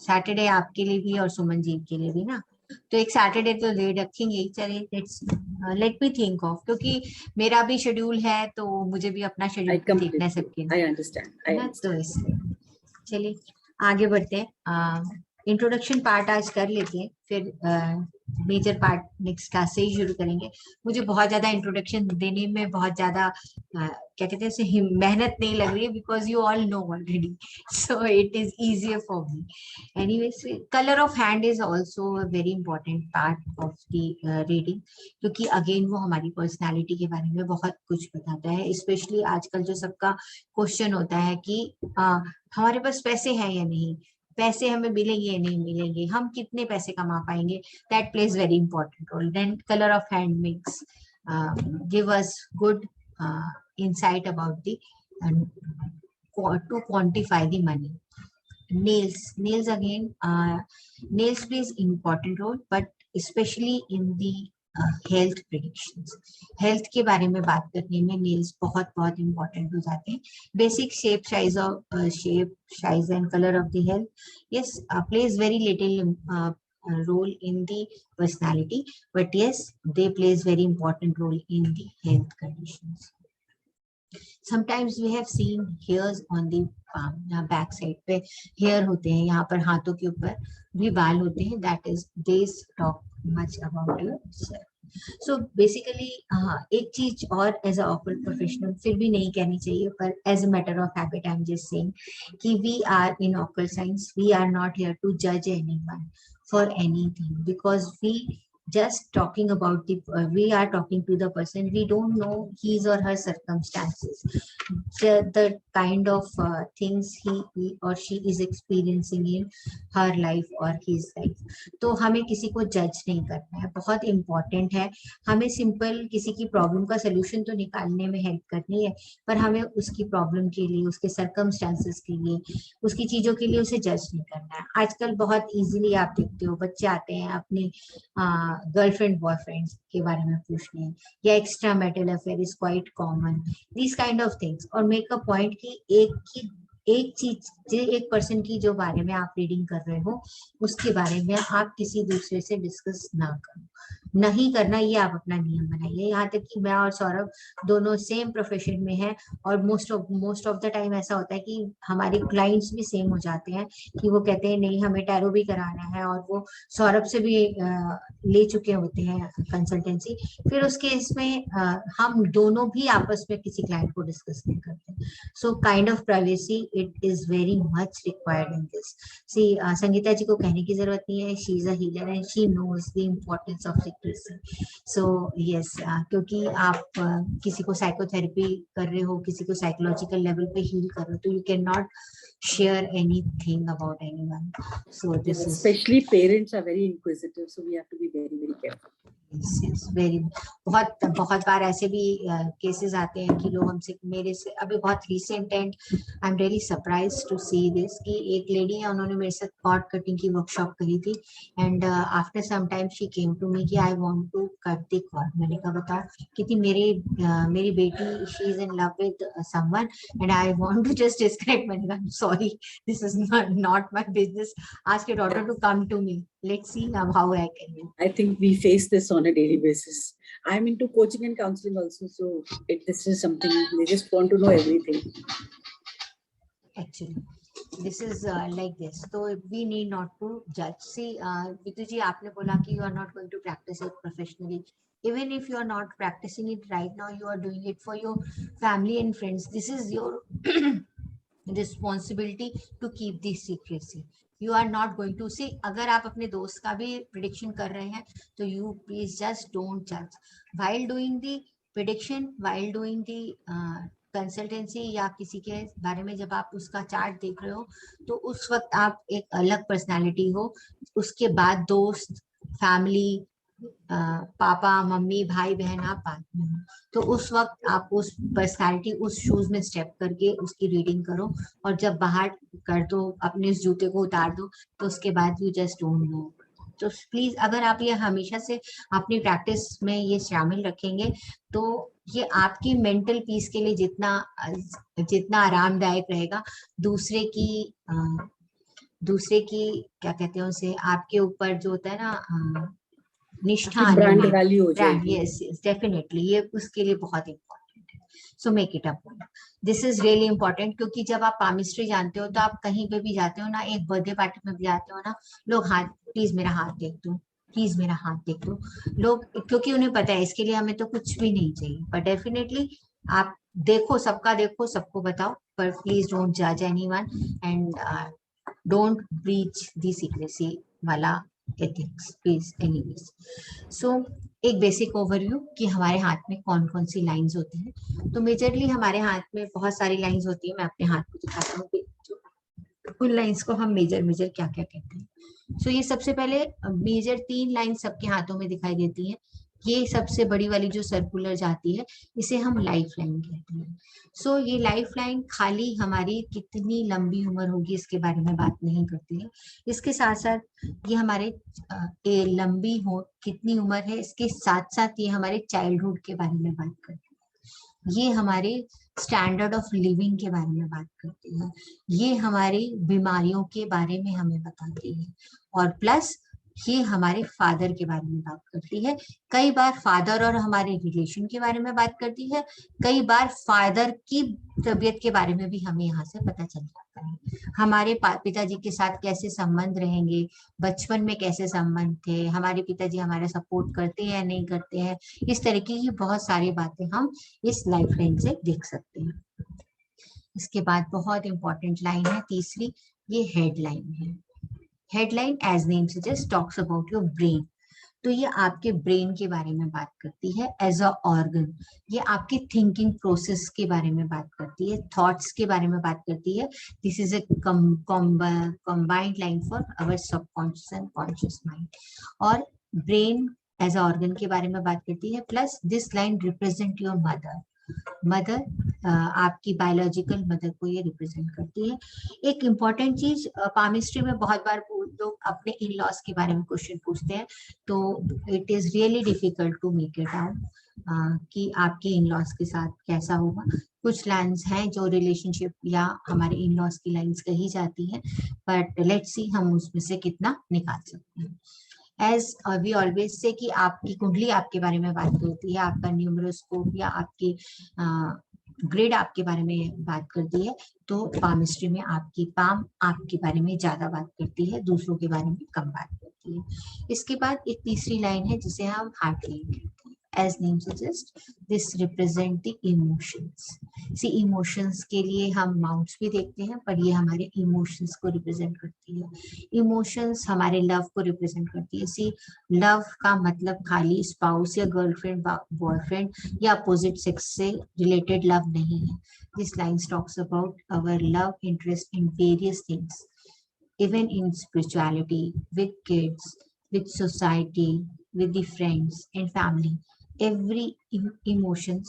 सैटरडे आपके लिए भी और सुमन जी के लिए भी ना, तो एक सैटरडे तो ले रखेंगे ही। चलिए लेट मी थिंक ऑफ, क्योंकि मेरा भी शेड्यूल है तो मुझे भी अपना शेड्यूल देखना है सबके लिए, आई अंडरस्टैंड। तो इसलिए चलिए आगे बढ़ते हैं। इंट्रोडक्शन पार्ट आज कर लेते हैं, फिर मेजर पार्ट नेक्स्ट क्लास से ही शुरू करेंगे। मुझे बहुत ज्यादा इंट्रोडक्शन देने में बहुत ज्यादा क्या कहते हैं मेहनत नहीं लग रही है, because you all know already, so it is easier for me. Anyways, colour of hand is also a very important part of the reading, क्योंकि अगेन वो हमारी पर्सनैलिटी के बारे में बहुत कुछ बताता है। स्पेशली आजकल जो सबका क्वेश्चन होता है कि हमारे पास पैसे हैं या नहीं, पैसे हमें मिलेंगे या नहीं मिलेंगे, हम कितने पैसे कमा पाएंगे, that plays very important role. Then colour of hand makes give us good insight about the to quantify the money. Nails again, nails plays important role, but especially in the health predictions. Health के बारे में बात करने में nails बहुत बहुत important हो जाते हैं. Basic shape size and colour of the health, yes, plays very little role in the personality, but yes, they plays very important role in the health conditions. Sometimes we have seen hairs on the palm, यहाँ back side पे hair होते हैं, यहाँ पर हाथों के ऊपर भी बाल होते हैं. That is they talk much about yourself. So basically एक चीज और एज अ ऑकल्ट प्रोफेशनल फिर भी नहीं कहनी चाहिए, पर as a matter of habit I am just saying कि we are in occult science, we are not here to जज anyone for anything, because we just talking about the we are talking to the person, we don't know his or her circumstances, the kind of things he or she is experiencing in her life or his life. तो हमें किसी को जज नहीं करना है, बहुत important है. हमें सिंपल किसी की प्रॉब्लम का सोल्यूशन तो निकालने में हेल्प करनी है, पर हमें उसकी प्रॉब्लम के लिए, उसके सर्कमस्टांसेस के लिए, उसकी चीजों के लिए उसे जज नहीं करना है. आजकल बहुत इजीली आप देखते हो बच्चे आते हैं अपने गर्लफ्रेंड बॉयफ्रेंड के बारे में पूछने, या extra marital affair is quite common, this kind of things, और मेक अ पॉइंट कि एक चीज एक पर्सन की जो बारे में आप रीडिंग कर रहे हो उसके बारे में आप किसी दूसरे से डिस्कस ना करो. नहीं करना, ये आप अपना नियम बनाइए. यहाँ तक कि मैं और सौरभ दोनों सेम प्रोफेशन में हैं, और मोस्ट ऑफ द टाइम ऐसा होता है कि हमारे क्लाइंट्स भी सेम हो जाते हैं कि वो कहते हैं नहीं हमें टैरो भी कराना है, और वो सौरभ से भी ले चुके होते हैं कंसल्टेंसी. फिर उसके इसमें हम दोनों भी आपस में किसी क्लाइंट को डिस्कस नहीं करते. So kind of privacy it is very much required in this. See Sangeeta ji को कहने की जरूरत नहीं है, she is a healer and she knows the importance of secrecy. So yes, क्योंकि आप किसी को साइकोथेरेपी कर रहे हो, किसी को साइकोलॉजिकल लेवल पे हील कर रहे हो, तो you can not share anything about anyone. So this is especially parents are very inquisitive, so we have to be very very careful. yes, very बहुत बार ऐसे भी केसेस आते हैं कि लोग हमसे, मेरे से अभी बहुत recent and I am really surprised to see this कि एक लेडी है, उन्होंने मेरे साथ कॉर्ड कटिंग की वर्कशॉप करी थी, and after some time she came to me कि I want to cut the cord. मैंने कहा बताओ, क्योंकि मेरी बेटी she is in love with someone and I want to just describe. मैंने कहा sorry, this is not my business, ask your daughter to come to me, let's see now how I can help. I think we face this on a daily basis. I'm into coaching and counseling also, so this is something they just want to know everything. Actually, this is like this. So we need not to judge. See, Vitu ji, आपने बोला कि you are not going to practice it professionally. Even if you are not practicing it right now, you are doing it for your family and friends. This is your responsibility to keep this secrecy. You are not going to see. अगर आप अपने दोस्त का भी prediction कर रहे हैं तो you please just don't judge while doing the prediction, while doing the consultancy या किसी के बारे में. जब आप उसका चार्ट देख रहे हो तो उस वक्त आप एक अलग पर्सनालिटी हो, उसके बाद दोस्त, फैमिली, पापा मम्मी भाई बहन आप बाद में हो, तो उस वक्त आप उस पर्सनालिटी, उस शूज में स्टेप करके उसकी रीडिंग करो, और जब बाहर कर दो, अपने उस जूते को उतार दो, तो उसके बाद यू जस्ट डोंट नो. तो प्लीज अगर आप ये हमेशा से अपनी प्रैक्टिस में ये शामिल रखेंगे तो ये आपकी मेंटल पीस के लिए जितना आरामदायक रहेगा, दूसरे की क्या कहते हैं उसे, आपके ऊपर जो होता है ना निष्ठा आने ब्रांड में, वैल्यू हो ब्रांड, जाएगी। यस डेफिनेटली, ये उसके लिए बहुत इम्पोर्टेंट है। So make it up, this is really important, क्योंकि जब आप पामिस्ट्री जानते हो तो आप कहीं पे भी जाते हो ना, एक बर्थडे पार्टी में भी जाते हो ना, लोग हाथ, प्लीज मेरा हाथ देख दो, प्लीज मेरा हाथ देख दो, लोग, क्योंकि उन्हें पता है इसके लिए हमें तो कुछ भी नहीं चाहिए, बट डेफिनेटली आप देखो, सबका देखो, सबको बताओ, पर प्लीज डोंट जज anyone and don't breach the secrecy वाला एथिक्स प्लीज एनीवेज। सो एक बेसिक ओवरव्यू कि हमारे हाथ में कौन कौन सी लाइंस होती हैं। तो मेजरली हमारे हाथ में बहुत सारी लाइंस होती है, मैं अपने हाथ को दिखाता हूँ उन लाइंस को हम मेजर क्या क्या कहते हैं। सो ये सबसे पहले मेजर 3 लाइन सबके हाथों में दिखाई देती है। ये सबसे बड़ी वाली जो सर्कुलर जाती है इसे हम लाइफ लाइन कहते हैं। सो ये लाइफ लाइन खाली हमारी कितनी लंबी उम्र होगी इसके बारे में बात नहीं करती है, इसके साथ साथ ये हमारे लंबी हो कितनी उम्र है, इसके साथ साथ ये हमारे चाइल्डहुड के बारे में बात करती है, ये हमारे स्टैंडर्ड ऑफ लिविंग के बारे में बात करती है, ये हमारी बीमारियों के बारे में हमें बताती है, और प्लस ये हमारे फादर के बारे में बात करती है। कई बार फादर और हमारे रिलेशन के बारे में बात करती है, कई बार फादर की तबीयत के बारे में भी हमें यहाँ से पता चल जाता है। हमारे पिताजी के साथ कैसे संबंध रहेंगे, बचपन में कैसे संबंध थे, हमारे पिताजी हमारा सपोर्ट करते हैं या नहीं करते हैं, इस तरीके की बहुत सारी बातें हम इस लाइफ लाइन से देख सकते हैं। इसके बाद बहुत इंपॉर्टेंट लाइन है तीसरी, ये हेडलाइन है। Headline as name suggest talks about your brain. तो ये आपके ब्रेन के बारे में बात करती है एज अ ऑर्गन, ये आपकी थिंकिंग प्रोसेस के बारे में बात करती है, थॉट्स के बारे में बात करती है। This is a combined line for our subconscious and conscious mind. और ब्रेन एज अ ऑर्गन के बारे में बात करती है, plus this line represent your mother, आपकी बायोलॉजिकल मदर को ये रिप्रेजेंट करती है। एक इम्पॉर्टेंट चीज, पामिस्ट्री में बहुत बार लोग अपने इन लॉज के बारे में क्वेश्चन पूछते हैं, तो it is really difficult to make it out कि आपके इन लॉज के साथ कैसा होगा। कुछ लाइन्स हैं जो रिलेशनशिप या हमारे इन लॉज की लाइन्स कही जाती हैं, बट लेट्स सी हम उसमें से कितना निकाल सकते हैं। एज वी ऑलवेज से कि आपकी कुंडली आपके बारे में बात करती है, आपका न्यूमरोस्कोप या आपकी ग्रिड आपके बारे में बात करती है, तो पामिस्ट्री में आपकी पाम आपके बारे में ज्यादा बात करती है, दूसरों के बारे में कम बात करती है। इसके बाद एक तीसरी लाइन है जिसे हम हार्ट लाइन कहते हैं। As name suggests, this represent the emotions. See, emotions के लिए हम माउंट्स भी देखते हैं, पर ये हमारे इमोशंस को रिप्रेजेंट करती है। इमोशंस हमारे लव को रिप्रेजेंट करती है। सी, लव का मतलब खाली स्पाउस या गर्लफ्रेंड बॉयफ्रेंड या अपोजिट सेक्स से रिलेटेड लव नहीं है। This line talks about our love interest in various things, even in spirituality, with kids, with society, with the friends and family. Every emotion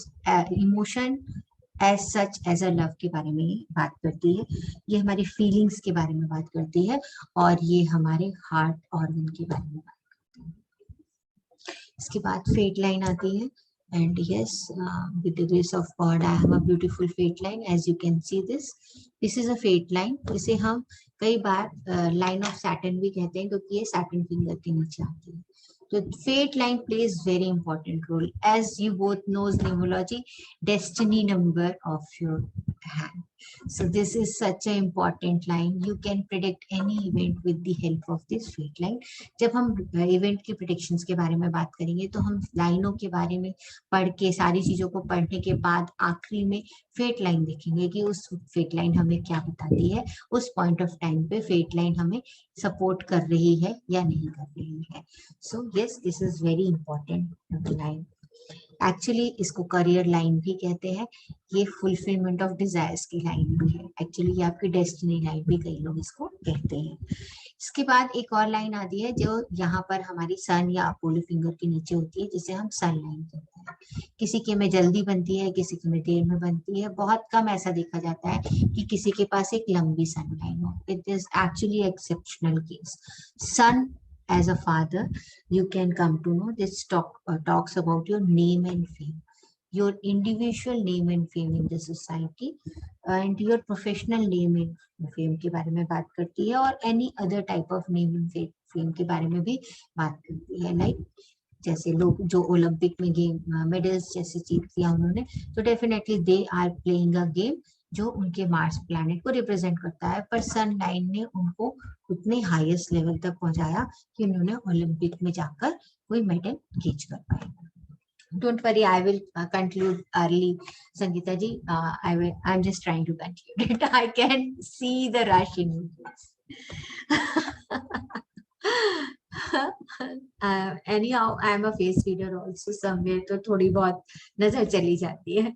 as such as a love के बारे में बात करती है, ये हमारी फीलिंग्स के बारे में बात करती है, और ये हमारे हार्ट ऑर्गन के बारे में बात करती है। इसके बाद फेट लाइन आती है, and yes, with the grace of God I have a beautiful fate line. As you can see this is a fate line. इसे हम कई बार लाइन ऑफ सैटर्न भी कहते हैं, क्योंकि ये सैटर्न फिंगर के नीचे आती है। तो fate line plays very important role, as you both knows numerology, destiny number of your hand. So this is such an important line. You can predict any event with the help of this fate line. जब हम event की predictions के बारे में बात करेंगे तो हम लाइनों के बारे में पढ़ के, सारी चीजों को पढ़ने के बाद आखिरी में फेट लाइन देखेंगे कि उस फेट लाइन हमें क्या बताती है, उस पॉइंट ऑफ टाइम पे फेट लाइन हमें सपोर्ट कर रही है या नहीं कर रही है। So yes, this is very important line. Actually इसको करियर लाइन भी कहते हैं, ये फुलफिलमेंट ऑफ डिजायर्स की लाइन भी है, एक्चुअली ये आपकी डेस्टिनी लाइन भी कई लोग इसको कहते हैं। इसके बाद एक और लाइन आती है जो यहाँ पर हमारी सन या अपोलो फिंगर के नीचे होती है, जिसे हम सन लाइन कहते हैं। किसी के में जल्दी बनती है, किसी के में देर में बनती है। बहुत कम ऐसा देखा जाता है कि किसी के पास एक लंबी सन लाइन हो। It is actually exceptional case. Sun as a father, you can come to know this talks about your name and fame, your individual name and fame in the society, and your professional name and fame के बारे में बात करती है, और any other type of name and fame के बारे में भी बात करती है. Like जैसे लोग जो ओलंपिक में गेम मेडल्स जैसे जीत किया उन्होंने, तो definitely they are playing a game जो उनके मार्स प्लैनेट को रिप्रेजेंट करता है, पर सन लाइन ने उनको उतने हाईएस्ट लेवल तक पहुंचाया कि उन्होंने ओलंपिक में जाकर कोई मेडल खींच कर पाए. Don't worry, I will conclude early, Sangeeta ji. I'm just trying to conclude it. I can see the rush in your face. Anyhow, I am a face reader also somewhere, तो थोड़ी बहुत नजर चली जाती है.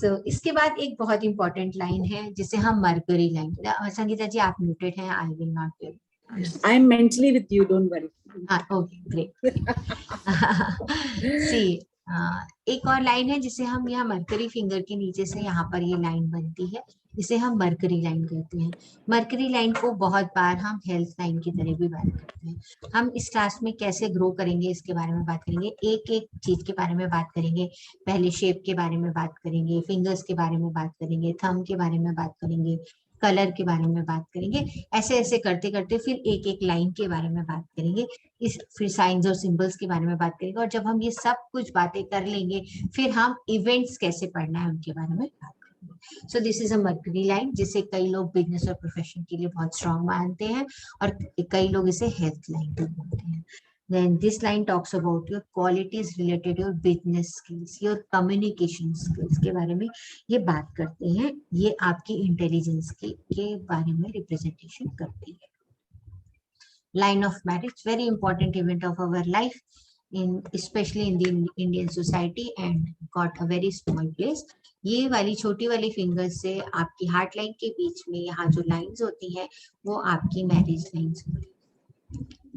So इसके बाद एक बहुत important line है जिसे हम मरकरी लाइन. संगीता जी आप म्यूटेड हैं. I will not be. I am mentally with you, don't worry. Okay, great. See, एक और लाइन है जिसे हम यहाँ मरकरी फिंगर के नीचे से यहाँ पर ये लाइन बनती है, इसे हम मरकरी लाइन कहते हैं. मरकरी लाइन को बहुत बार हम हेल्थ लाइन की तरह भी बात करते हैं. हम इस क्लास में कैसे ग्रो करेंगे इसके बारे में बात करेंगे, एक एक चीज के बारे में बात करेंगे. पहले शेप के बारे में बात करेंगे, फिंगर्स के बारे में बात करेंगे, थंब के बारे में बात करेंगे, कलर के बारे में बात करेंगे. ऐसे ऐसे करते करते फिर एक एक लाइन के बारे में बात करेंगे, फिर साइंस और सिंबल्स के बारे में बात करेंगे. और जब हम ये सब कुछ बातें कर लेंगे फिर हम इवेंट्स कैसे पढ़ना है उनके बारे में बात करेंगे. सो this is a mercury line जिसे कई लोग बिजनेस और प्रोफेशन के लिए बहुत स्ट्रॉन्ग मानते हैं और कई लोग इसे हेल्थ लाइन भी बोलते हैं. Then this line talks about your qualities related to your business skills, your communication skills के बारे में ये बात करते हैं. ये आपकी इंटेलिजेंस के बारे में रिप्रेजेंटेशन करती है. Line of marriage, very important event of our life, especially in the Indian society, and got a very small place. ये वाली छोटी वाली फिंगर्स से आपकी हार्ट लाइन के बीच में यहाँ जो लाइंस होती हैं वो आपकी मैरिज लाइंस होती है.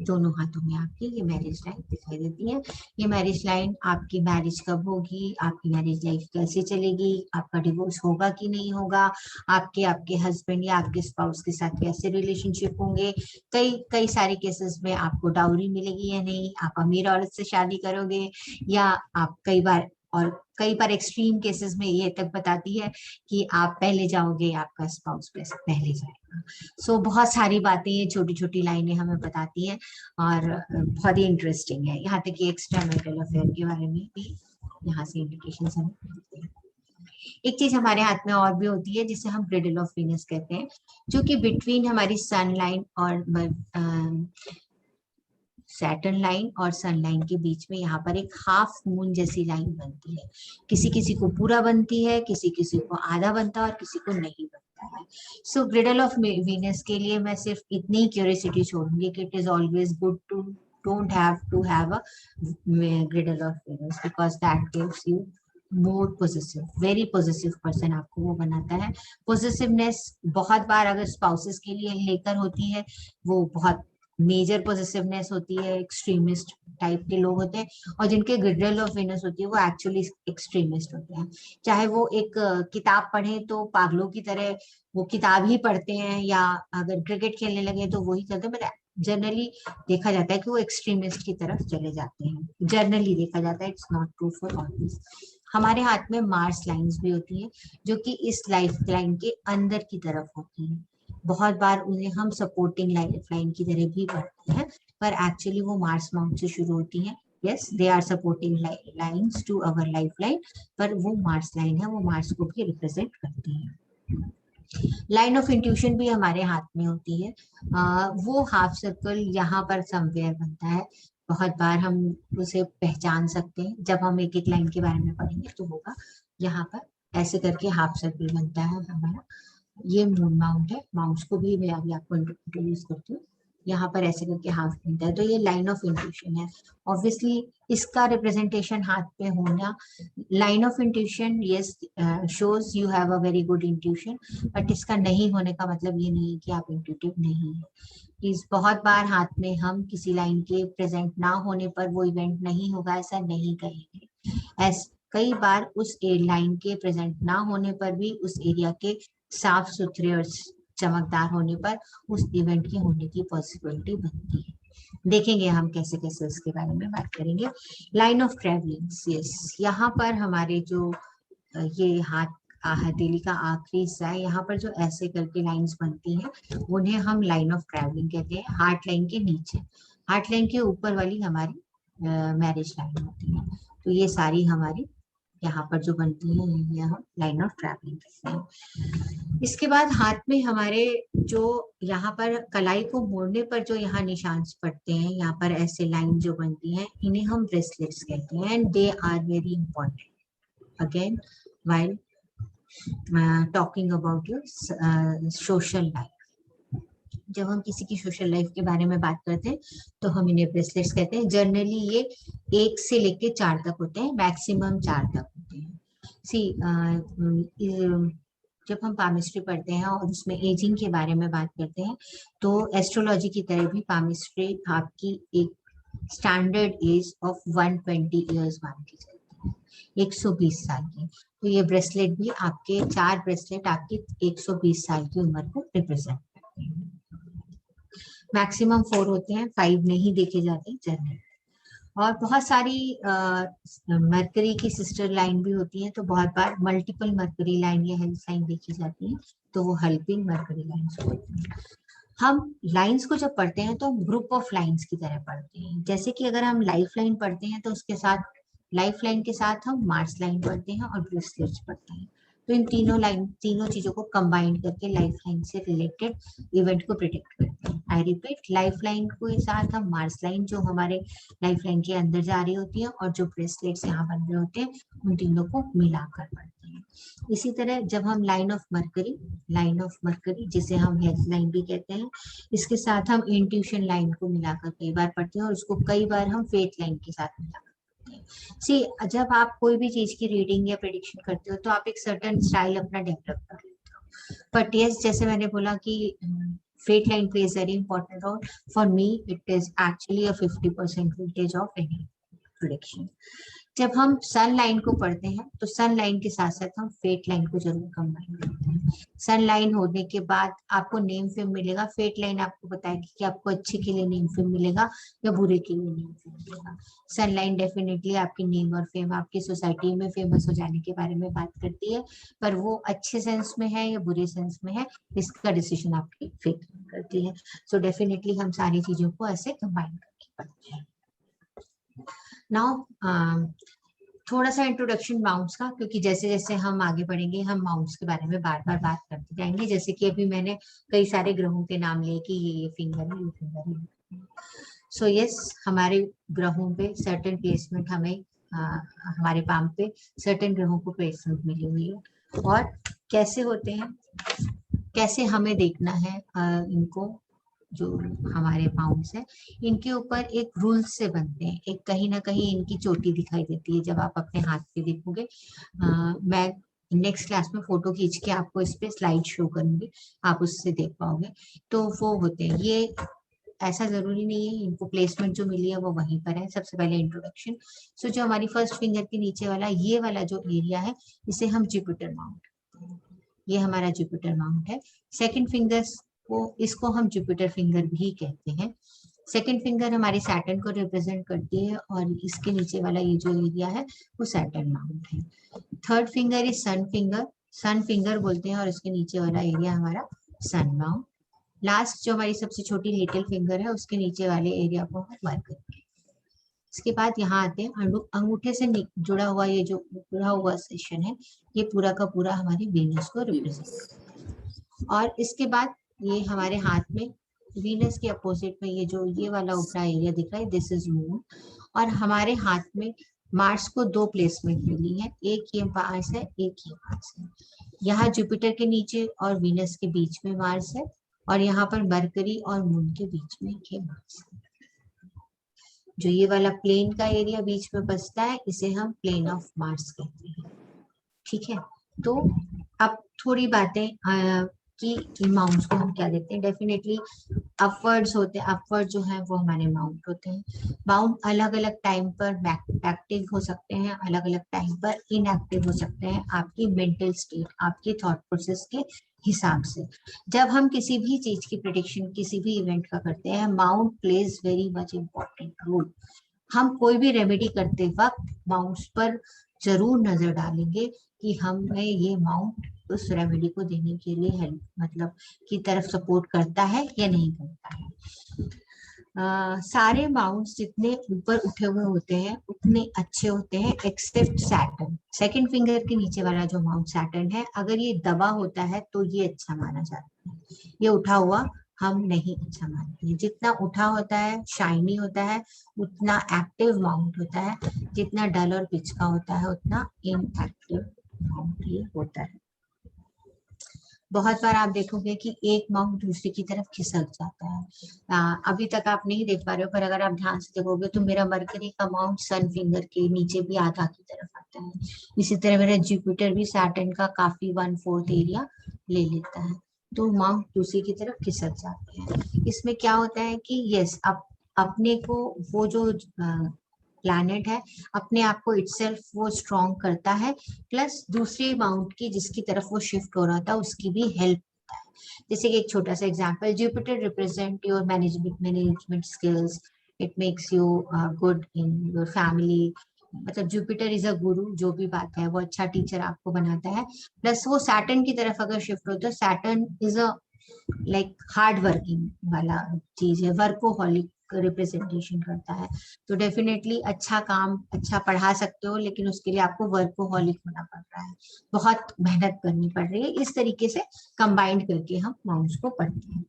दोनों हाथों में आपकी ये मैरिज लाइन दिखाई देती है. ये मैरिज लाइन आपकी मैरिज कब होगी, आपकी मैरिज लाइफ कैसे चलेगी, आपका डिवोर्स होगा कि नहीं होगा, आपके हस्बैंड या आपके स्पाउस के साथ कैसे रिलेशनशिप होंगे, कई सारे केसेस में आपको डाउरी मिलेगी या नहीं, आप अमीर औरत से शादी करोगे या आप कई बार एक्सट्रीम केसेस में ये तक बताती है कि आप पहले जाओगे, आपका स्पाउस पहले जाएगा. सो बहुत सारी बातें ये छोटी छोटी लाइनें हमें बताती हैं और बहुत ही इंटरेस्टिंग है. यहाँ तक कि एक्स्ट्रा मैरिटल अफेयर के बारे में भी यहाँ से इंडिकेशन हमें मिलती है. एक चीज हमारे हाथ में और भी होती है जिसे हम ग्रिडल ऑफ वीनस कहते हैं, जो कि बिटवीन हमारी सन लाइन और सैटर्न लाइन और सन लाइन के बीच में यहाँ पर एक हाफ मून जैसी लाइन बनती है. किसी किसी को पूरा बनती है, किसी किसी को आधा बनता है और किसी को नहीं बनता है. सो ग्रिडल ऑफ वीनस के लिए मैं सिर्फ इतनी क्यूरियोसिटी छोड़ूंगी कि it is always good to don't have to have a girdle of Venus because that gives you more positive, very positive person आपको वो बनाता है. पॉजिटिवनेस बहुत बार अगर स्पाउसेस के लिए लेकर होती है वो बहुत मेजर पॉजिटिवनेस होती है, एक्सट्रीमिस्ट टाइप के लोग होते हैं, और जिनके ग्रिडल ऑफ वीनस होती है वो एक्चुअली एक्सट्रीमिस्ट होते हैं. चाहे वो एक किताब पढ़े तो पागलों की तरह वो किताब ही पढ़ते हैं, या अगर क्रिकेट खेलने लगे तो वही करते हैं, बट जनरली देखा जाता है कि वो एक्सट्रीमिस्ट की तरफ चले जाते हैं. जनरली देखा जाता है, it's not true for always. हमारे हाथ में मार्स लाइंस भी होती हैं जो कि इस लाइफ लाइन के अंदर की तरफ होती हैं. बहुत बार उन्हें हम सपोर्टिंग लाइफ लाइन की तरह भी पढ़ते हैं, पर एक्चुअली वो मार्स माउंट से शुरू होती हैं. Yes, they are supporting lines to our life line, पर वो मार्स लाइन है, वो मार्स को भी रिप्रेजेंट करती है. लाइन ऑफ इंट्यूशन भी हमारे हाथ में होती है. वो हाफ सर्कल यहाँ पर समवेयर बनता है. बहुत बार हम उसे पहचान सकते हैं, जब हम एक एक लाइन के बारे में पढ़ेंगे तो होगा. यहाँ पर ऐसे करके हाफ सर्कल बनता है हमारा. ये मून माउंट है, माउंट्स को भी मैं अभी आपको इंट्रोड्यूस करती हूँ. यहाँ पर ऐसे करके हाफ बनता है, तो ये लाइन ऑफ इंट्यूशन है. ऑब्वियसली इसका रिप्रेजेंटेशन हाथ पे होना, line of intuition yes shows you have a very good intuition, but इसका नहीं होने का मतलब ये नहीं कि आप इंट्यूटिव नहीं है. प्लीज, बहुत बार हाथ में हम किसी लाइन के प्रेजेंट ना होने पर वो इवेंट नहीं होगा ऐसा नहीं कहेंगे. कई बार उस लाइन के प्रेजेंट ना होने पर भी उस एरिया के साफ सुथरे और चमकदार होने पर उस इवेंट के होने की पॉसिबिलिटी बनती है। देखेंगे हम कैसे कैसे उसके बारे में बात करेंगे। लाइन ऑफ ट्रेवलिंग, यस, यहाँ पर हमारे जो ये हथेली का आखिरी हिस्सा है, यहाँ पर जो ऐसे करके लाइंस बनती हैं उन्हें हम लाइन ऑफ ट्रैवलिंग कहते हैं। हार्ट लाइन के नीचे, हार्ट लाइन के ऊपर वाली हमारी मैरिज लाइन होती है। तो ये सारी हमारी यहाँ पर जो बनती है ये हम लाइन ऑफ ट्रैवलिंग कहते हैं। इसके बाद हाथ में हमारे जो यहाँ पर कलाई को मोड़ने पर जो यहाँ निशान पड़ते हैं, यहाँ पर ऐसे लाइन जो बनती हैं, इन्हें हम ब्रेसलेट्स कहते हैं। And they are very important again while talking about your social life। जब हम किसी की सोशल लाइफ के बारे में बात करते हैं तो हम इन्हें ब्रेसलेट्स कहते हैं। जनरली ये 1 से लेके 4 तक होते हैं, मैक्सिमम 4 तक होते हैं। जब हम पामिस्ट्री पढ़ते हैं और उसमें एजिंग के बारे में बात करते हैं तो एस्ट्रोलॉजी की तरह भी पामिस्ट्री आपकी एक स्टैंडर्ड एज ऑफ 120 ईयर्स मान की जाती है, 120 साल की। तो ये ब्रेसलेट भी आपके 4 ब्रेसलेट आपकी 120 साल की उम्र को रिप्रेजेंट करते हैं। मैक्सिमम 4 होते हैं, 5 नहीं देखे जाते जनरल। और बहुत सारी मरकरी की सिस्टर लाइन भी होती है, तो बहुत बार मल्टीपल मरकरी लाइन या हेल्थ लाइन देखी जाती है, तो वो हेल्पिंग मरकरी लाइन्स होती हैं। हम लाइंस को जब पढ़ते हैं तो ग्रुप ऑफ लाइंस की तरह पढ़ते हैं। जैसे कि अगर हम लाइफ लाइन पढ़ते हैं तो उसके साथ लाइफ लाइन के साथ हम मार्स लाइन पढ़ते हैं और ब्रेसलेट्स पढ़ते हैं। तो इन तीनों चीजों को कंबाइन करके लाइफ लाइन से रिलेटेड इवेंट को प्रिडिक्ट करते हैं। आई रिपीट, लाइफ लाइन के साथ हम मार्स लाइन जो हमारे लाइफ लाइन के अंदर जा रही होती है और जो ब्रेसलेट्स यहाँ बन रहे होते हैं उन तीनों को मिलाकर पढ़ते हैं। इसी तरह जब हम लाइन ऑफ मरकरी जिसे हम हेल्थ लाइन भी कहते हैं, इसके साथ हम इंट्यूशन लाइन को मिलाकर कई बार पढ़ते हैं और उसको कई बार हम फेट लाइन के साथ मिलाकर। जब आप कोई भी चीज की रीडिंग या प्रेडिक्शन करते हो तो आप एक सर्टेन स्टाइल अपना डेवलप कर लेते हो। बट यस, जैसे मैंने बोला कि fate line plays very important role. For me it is actually a 50% weightage of any prediction. जब हम सन लाइन को पढ़ते हैं तो सन लाइन के साथ साथ हम फेट लाइन को जरूर कंबाइन करते हैं। सन लाइन होने के बाद आपको नेम फेम मिलेगा। फेट लाइन आपको बताएगी कि आपको अच्छे के लिए नेम फेम मिलेगा या बुरे के लिए नेम फेम मिलेगा। सन लाइन डेफिनेटली आपकी नेम और फेम, आपकी सोसाइटी में फेमस हो जाने के बारे में बात करती है, पर वो अच्छे सेंस में है या बुरे सेंस में है, इसका डिसीजन आपकी फेट लाइन करती है। सो डेफिनेटली हम सारी चीजों को ऐसे कंबाइन करके पढ़ते हैं। नाउ थोड़ा सा इंट्रोडक्शन माउंट्स का, क्योंकि जैसे जैसे हम आगे बढ़ेंगे हम माउंट्स के बारे में बार बार बात करते जाएंगे। जैसे कि अभी मैंने कई सारे ग्रहों के नाम लिए कि ये फिंगर है, ये फिंगर है। सो यस, हमारे ग्रहों पे सर्टेन प्लेसमेंट हमें हमारे पाम पे सर्टेन ग्रहों को प्लेसमेंट मिली हुई है। और कैसे होते हैं, कैसे हमें देखना है इनको, जो हमारे पाउंड्स है इनके ऊपर एक रूल से बनते हैं। एक कहीं ना कहीं इनकी चोटी दिखाई देती है जब आप अपने हाथ पे देखोगे। मैं नेक्स्ट क्लास में फोटो खींच के आपको इस पे स्लाइड शो करूंगी, आप उससे देख पाओगे। तो वो होते हैं, ये ऐसा जरूरी नहीं है, इनको प्लेसमेंट जो मिली है वो वहीं पर है। सबसे पहले इंट्रोडक्शन। सो जो हमारी फर्स्ट फिंगर के नीचे वाला ये वाला जो एरिया है इसे हम जुपिटर माउंट, ये हमारा जुपिटर माउंट है। सेकंड फिंगर्स को, इसको हम जुपिटर फिंगर भी कहते हैं। सेकंड फिंगर हमारी सैटर्न को रिप्रेजेंट करती है और इसके नीचे वाला ये जो एरिया है वो सैटर्न माउंट है। Third finger is sun finger, sun finger बोलते हैं और इसके नीचे वाला एरिया हमारा सन माउंट। लास्ट जो हमारी सबसे छोटी लिटिल फिंगर है उसके नीचे वाले एरिया को हम मरकरी कहते हैं। इसके बाद यहाँ आते हैं अंगूठे से जुड़ा हुआ ये जो जुड़ा हुआ सेक्शन है, ये पूरा का पूरा हमारी वीनस को रिप्रेजेंट करता है। और इसके बाद ये हमारे हाथ में वीनस के अपोजिट में ये जो ये वाला ऊपरा एरिया दिख रहा है, दिस इज मून। और हमारे हाथ में मार्स को 2 प्लेसमेंट मिली है, एक ये मार्स है, एक ये मार्स है। यहाँ जुपिटर के नीचे और वीनस के बीच में मार्स है और यहाँ पर मरकरी और मून के बीच में ये मार्स है। जो ये वाला प्लेन का एरिया बीच में बचता है इसे हम प्लेन ऑफ मार्स कहते हैं। ठीक है, तो अब थोड़ी बातें कि माउंट्स को हम क्या देते हैं। डेफिनेटली अपवर्ड्स होते हैं, अपवर्ड जो है वो हमारे माउंट होते हैं। माउंट अलग अलग टाइम पर एक्टिव हो सकते हैं, अलग अलग टाइम पर इनएक्टिव हो सकते हैं, आपकी मेंटल स्टेट, आपके थॉट प्रोसेस के हिसाब से। जब हम किसी भी चीज की प्रेडिक्शन किसी भी इवेंट का करते हैं, mount plays very much important role. हम कोई भी रेमेडी करते वक्त माउंट्स पर जरूर नजर डालेंगे कि हमें ये माउंट उस रेमेडी को देने के लिए हेल्प मतलब की तरफ सपोर्ट करता है या नहीं करता है। सारे माउंट्स जितने ऊपर उठे हुए होते हैं उतने अच्छे होते हैं एक्सेप्ट सैटर्न। सेकंड फिंगर के नीचे वाला जो माउंट सैटर्न है, अगर ये दबा होता है तो ये अच्छा माना जाता है, ये उठा हुआ हम नहीं अच्छा मानते हैं। जितना उठा होता है शाइनी होता है उतना एक्टिव माउंट होता है, जितना डल और पिचका होता है उतना इनएक्टिव माउंट ये होता है। बहुत बार आप देखोगे कि एक माउंट दूसरी की तरफ खिसक जाता है। अभी तक आप नहीं देख पा रहे हो, पर अगर आप ध्यान से देखोगे तो मेरा मरकरी का माउंट सन फिंगर के नीचे भी आधा की तरफ आता है। इसी तरह मेरा जुपिटर भी सैटर्न का काफी 1/4 एरिया ले लेता है, तो माउंट दूसरी की तरफ खिसक जाते हैं। इसमें क्या होता है कि यस, अपने को वो जो प्लैनेट है अपने आप को इटसेल्फ वो स्ट्रॉन्ग करता है, प्लस दूसरे माउंट की जिसकी तरफ वो शिफ्ट हो रहा था उसकी भी हेल्प होता है। जैसे कि एक छोटा सा example, Jupiter represent your management skills, it makes you good in your family. मतलब जुपिटर इज अ गुरु, जो भी बात है वो अच्छा टीचर आपको बनाता है। प्लस वो सैटर्न की तरफ अगर शिफ्ट हो तो Saturn is a like hard working वाला चीज है, वर्कोहॉलिक रिप्रेजेंटेशन करता है। तो डेफिनेटली अच्छा काम अच्छा पढ़ा सकते हो, लेकिन उसके लिए आपको वर्कोहॉलिक होना पड़ रहा है, बहुत मेहनत करनी पड़ रही है। इस तरीके से कंबाइंड करके हम माउंट्स को पढ़ते हैं।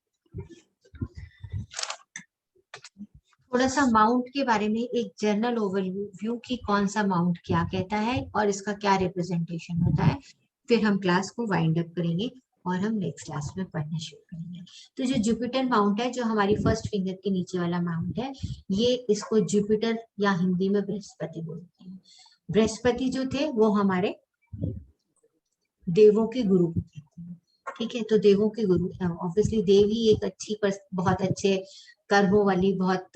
थोड़ा सा माउंट के बारे में एक जनरल ओवरव्यू कि कौन सा माउंट क्या कहता है और इसका क्या रिप्रेजेंटेशन होता है, फिर हम क्लास को वाइंड अप करेंगे और हम नेक्स्ट क्लास में पढ़ना शुरू करेंगे। तो जो जुपिटर माउंट है, जो हमारी फर्स्ट फिंगर के नीचे वाला माउंट है, ये इसको जुपिटर या हिंदी में बृहस्पति बोलते हैं। बृहस्पति जो थे वो हमारे देवों के गुरु कहते हैं, ठीक है। तो देवों के गुरु, ऑब्वियसली देवी एक अच्छी बहुत अच्छे कर्मों वाली, बहुत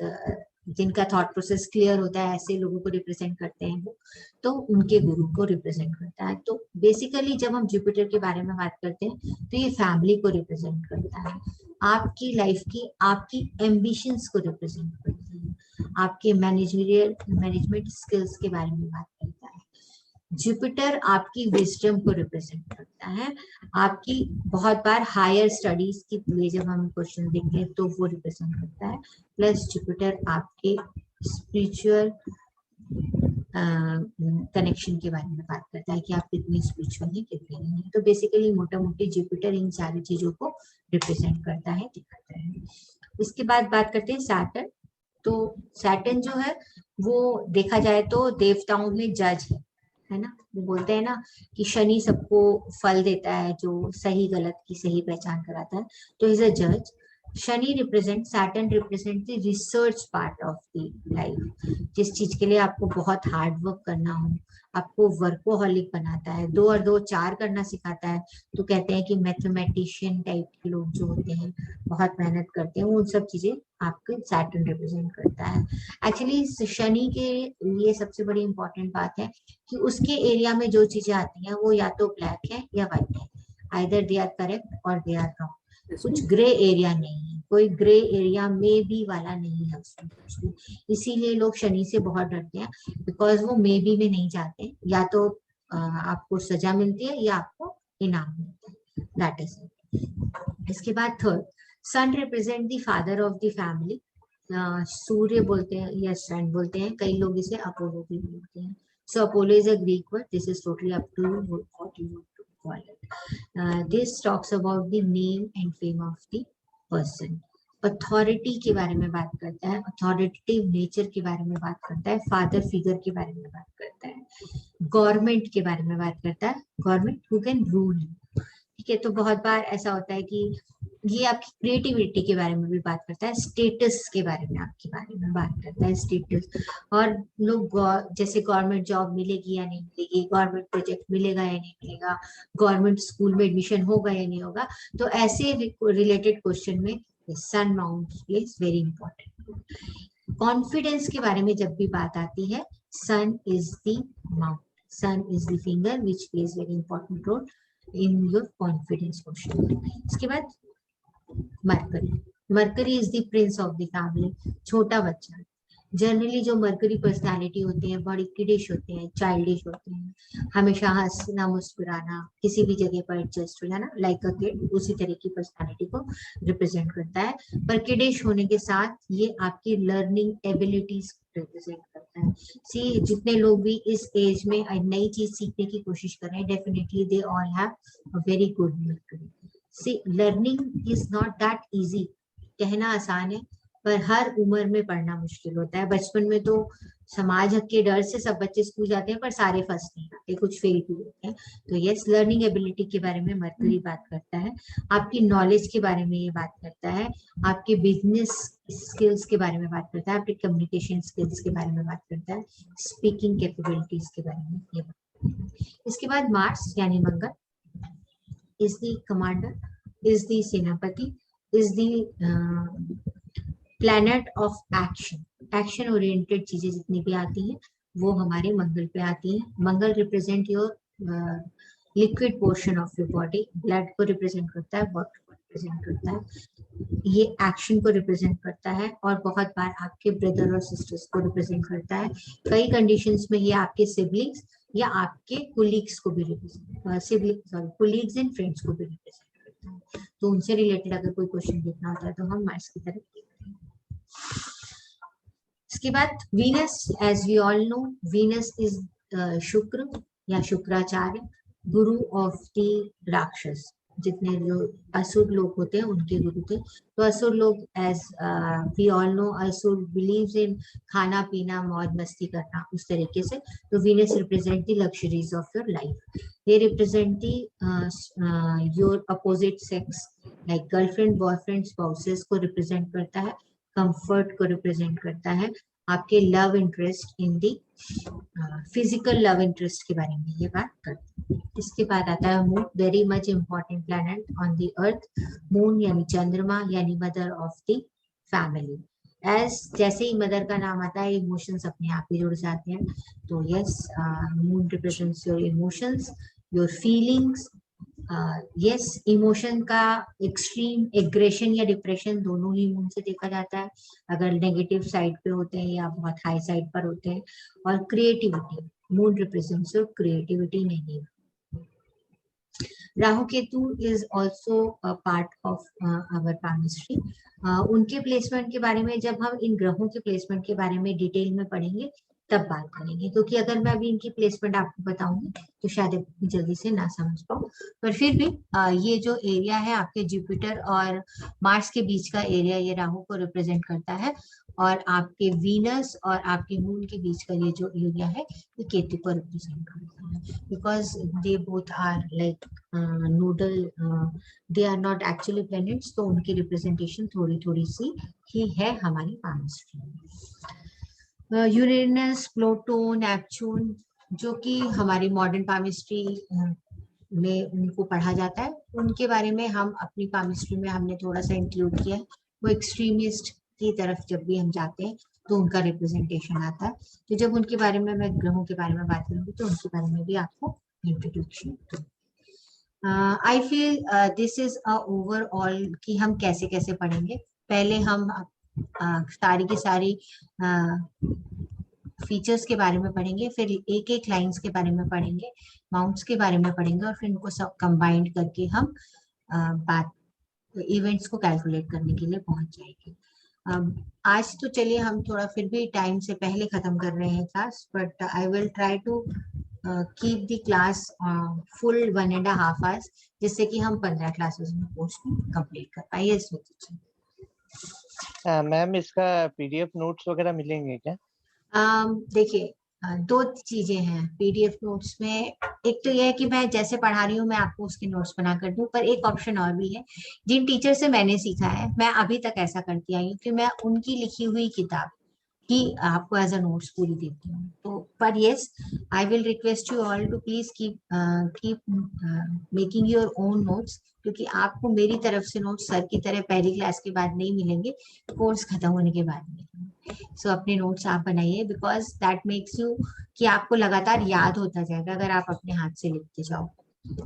जिनका थॉट प्रोसेस क्लियर होता है, ऐसे लोगों को रिप्रेजेंट करते हैं वो, तो उनके गुरु को रिप्रेजेंट करता है। तो बेसिकली जब हम जुपिटर के बारे में बात करते हैं तो ये फैमिली को रिप्रेजेंट करता है, आपकी लाइफ की आपकी एम्बिशंस को रिप्रेजेंट करता है, आपके मैनेजमेंट स्किल्स के बारे में बात करता है। जुपिटर आपकी विजडम को रिप्रेजेंट करता है, आपकी बहुत बार हायर स्टडीज के लिए जब हम क्वेश्चन देंगे तो वो रिप्रेजेंट करता है। प्लस जुपिटर आपके स्पिरिचुअल कनेक्शन के बारे में बात करता है कि आप कितने स्पिरिचुअल हैं कितने नहीं हैं। तो बेसिकली मोटा मोटी जुपिटर इन सारी चीजों को रिप्रेजेंट करता है, दिखाता है। उसके बाद बात करते हैं सैटर्न। तो सैटर्न जो है वो देखा जाए तो देवताओं में जज है ना। वो बोलते हैं ना कि शनि सबको फल देता है, जो सही गलत की सही पहचान कराता है, तो इज अ जज। Shani represent, Saturn represent the research part of the life, जिस चीज के लिए आपको बहुत हार्ड वर्क करना हो, आपको वर्कोहॉलिक बनाता है, 2 और 2 4 करना सिखाता है। तो कहते हैं कि मैथमेटिशियन टाइप के लोग जो होते हैं, बहुत मेहनत करते हैं, वो उन सब चीजें आपके सैटर्न रिप्रेजेंट करता है। एक्चुअली शनि के लिए सबसे बड़ी इंपॉर्टेंट बात है कि उसके एरिया में जो चीजें आती हैं वो या तो ब्लैक है या व्हाइट है, आइदर दे आर करेक्ट और दे आर रॉन्ग। कुछ ग्रे एरिया नहीं है, कोई ग्रे एरिया में भी वाला नहीं है उसमें कुछ भी। इसीलिए लोग शनि से बहुत डरते हैं, बिकॉज वो मे बी में नहीं जाते, या तो आपको सजा मिलती है या आपको इनाम मिलता है, दैट इज इट। इसके बाद third, sun represent the father of the family. सूर्य बोलते हैं या सन बोलते हैं, कई लोग इसे अपोलो भी बोलते हैं। So Apollo is a Greek word, this is totally up to what you want to call it. This talks about the name and fame of the person. Authority के बारे में बात करता है, अथॉरिटेटिव नेचर के बारे में बात करता है, फादर फिगर के बारे में बात करता है, गवर्नमेंट के बारे में बात करता है, गवर्नमेंट हु कैन रूल, ठीक है। तो बहुत बार ऐसा होता है कि ये आपकी क्रिएटिविटी के बारे में भी बात करता है, स्टेटस के बारे में आपके बारे में बात करता है, स्टेटस। और लोग जैसे गवर्नमेंट जॉब मिलेगी या नहीं मिलेगी, गवर्नमेंट प्रोजेक्ट मिलेगा या नहीं मिलेगा, गवर्नमेंट स्कूल में एडमिशन होगा या नहीं होगा, तो ऐसे रिलेटेड क्वेश्चन में sun mount plays very important. Confidence के बारे में जब भी बात आती है, sun is the mount, sun is the finger which plays very important role. In your confidence question. इसके बाद Mercury is the prince of the family, छोटा बच्चा। जनरली जो मरकरी पर्सनालिटी होते हैं बड़ी किडिश होते हैं, चाइल्डिश होते हैं, हमेशा हंसना मुस्कुराना, किसी भी जगह पर एडजस्ट हो जाना, लाइक अ किड, उसी तरह की पर्सनालिटी को रिप्रेजेंट करता है। पर किडिश होने के साथ ये आपकी लर्निंग एबिलिटीज रिप्रेजेंट करता है। सी जितने लोग भी इस एज में नई चीज सीखने की कोशिश कर रहे हैं, definitely they all have a very good Mercury. See learning is not that easy, कहना आसान है पर हर उम्र में पढ़ना मुश्किल होता है। बचपन में तो समाज के डर से सब बच्चे स्कूल जाते हैं पर सारे फर्स्ट नहीं आते, कुछ फेल भी होते हैं। तो यस, लर्निंग एबिलिटी के बारे में मरकरी बात करता है, आपकी नॉलेज के बारे में ये बात करता है, आपके बिजनेस स्किल्स के बारे में बात करता है, आपके कम्युनिकेशन स्किल्स के बारे में बात करता है, स्पीकिंग कैपेबिलिटीज के बारे में ये बात करता है। इसके बाद मार्स यानी मंगल is the commander, is the सेनापति, is the planet of action। Action oriented चीजें जितनी भी आती हैं वो हमारे मंगल पे आती हैं। Mangal represent your liquid portion of your body, blood को रिप्रेजेंट करता है, वाटर को रिप्रेजेंट करता है, ये एक्शन को रिप्रेजेंट करता है और बहुत बार आपके ब्रदर और सिस्टर्स को रिप्रेजेंट करता है। कई कंडीशंस में ये आपके सिबलिंग्स या आपके कुलीग्स को भी रिप्रेजेंट, कुलीग्स एंड फ्रेंड्स को भी रिप्रेजेंट करता है। तो उनसे रिलेटेड अगर कोई क्वेश्चन देखना होता है तो हम मार्स की तरफ देखते हैं। इसके बाद Venus, as we all know, Venus is Shukra या शुक्राचार्य, गुरु ऑफ द राक्षस। जितने जो असुर लोग होते हैं उनके गुरु थे। तो असुर लोग, एज वी ऑल नो, असुर बिलीव्स इन खाना पीना मौज मस्ती करना, उस तरीके से। तो Venus represent the luxuries of your life, they represent the your opposite sex, like girlfriend boyfriend spouses को रिप्रेजेंट करता है, कंफर्ट को रिप्रेजेंट करता है, आपके love interest in the physical love interest के बारे में ये बात करते हैं। इसके बाद आता है moon, very much important planet on the earth. Moon यानी चंद्रमा यानी mother of the family. As जैसे ही मदर का नाम आता है इमोशंस अपने आप ही जुड़ जाते हैं। तो yes, moon represents your emotions, your feelings. Yes, emotion का एक्सट्रीम एग्रेशन या डिप्रेशन दोनों ही मून से देखा जाता है, अगर नेगेटिव साइड पे होते हैं या बहुत हाई साइड पर होते हैं। और creativity, moon represents your creativity नहीं। Rahu Ketu is also part of our palmistry. उनके प्लेसमेंट के बारे में जब हम इन ग्रहों के प्लेसमेंट के बारे में डिटेल में पढ़ेंगे तब बात करेंगे, क्योंकि अगर मैं अभी इनकी प्लेसमेंट आपको बताऊंगी तो शायद इतनी जल्दी से ना समझ पाऊं। पर फिर भी ये जो एरिया है आपके जुपिटर और मार्स के बीच का एरिया, ये राहु को रिप्रेजेंट करता है, और आपके वीनस और आपके मून के बीच का ये जो एरिया है ये केतु को रिप्रेजेंट करता है, because they both are like nodal, they are not actually planets, तो उनकी रिप्रेजेंटेशन थोड़ी थोड़ी सी ही है हमारी पामिस्ट्री में। यूरेनस, प्लूटो, नेपच्यून, जो कि हमारी मॉडर्न पामिस्ट्री में उनको पढ़ा जाता है, उनके बारे में हम अपनी पामिस्ट्री में हमने थोड़ा सा इंक्लूड किया है। वो एक्सट्रीमिस्ट की तरफ जब भी हम जाते हैं तो उनका रिप्रेजेंटेशन आता है। तो जब उनके बारे में मैं ग्रहों के बारे में बात करूंगी तो उनके बारे में भी आपको introduction. I feel this is a overall कि हम कैसे कैसे पढ़ेंगे। पहले हम सारी की सारी फीचर्स के बारे में पढ़ेंगे, फिर एक एक लाइंस के बारे में पढ़ेंगे, माउंट्स के बारे में पढ़ेंगे, और फिर इनको सब कंबाइंड करके हम बात इवेंट्स को कैलकुलेट करने के लिए पहुंच जाएंगे। आज तो चलिए हम थोड़ा फिर भी टाइम से पहले खत्म कर रहे हैं class, but I will try to keep the class full 1.5 hours, जिससे कि हम 15 क्लासेस में कोर्स को कंप्लीट कर पाए। मैम, इसका पीडीएफ नोट्स वगैरह मिलेंगे क्या? देखिए, दो चीजें हैं पीडीएफ नोट्स में। एक तो यह है कि मैं जैसे पढ़ा रही हूँ मैं आपको उसके नोट्स बना कर दूं, पर एक ऑप्शन और भी है। जिन टीचर से मैंने सीखा है, मैं अभी तक ऐसा करती आई हूँ कि मैं उनकी लिखी हुई किताब की आपको एज अ नोट्स पूरी देती हूँ। तो पर yes, I will request you all to please keep making your own notes, क्योंकि आपको मेरी तरफ से नोट्स सर की तरह पहली क्लास के बाद नहीं मिलेंगे, कोर्स खत्म होने के बाद मिलेंगे। सो अपने नोट्स आप बनाइए, बिकॉज दैट मेक्स यू कि आपको लगातार याद होता जाएगा अगर आप अपने हाथ से लिखते जाओ।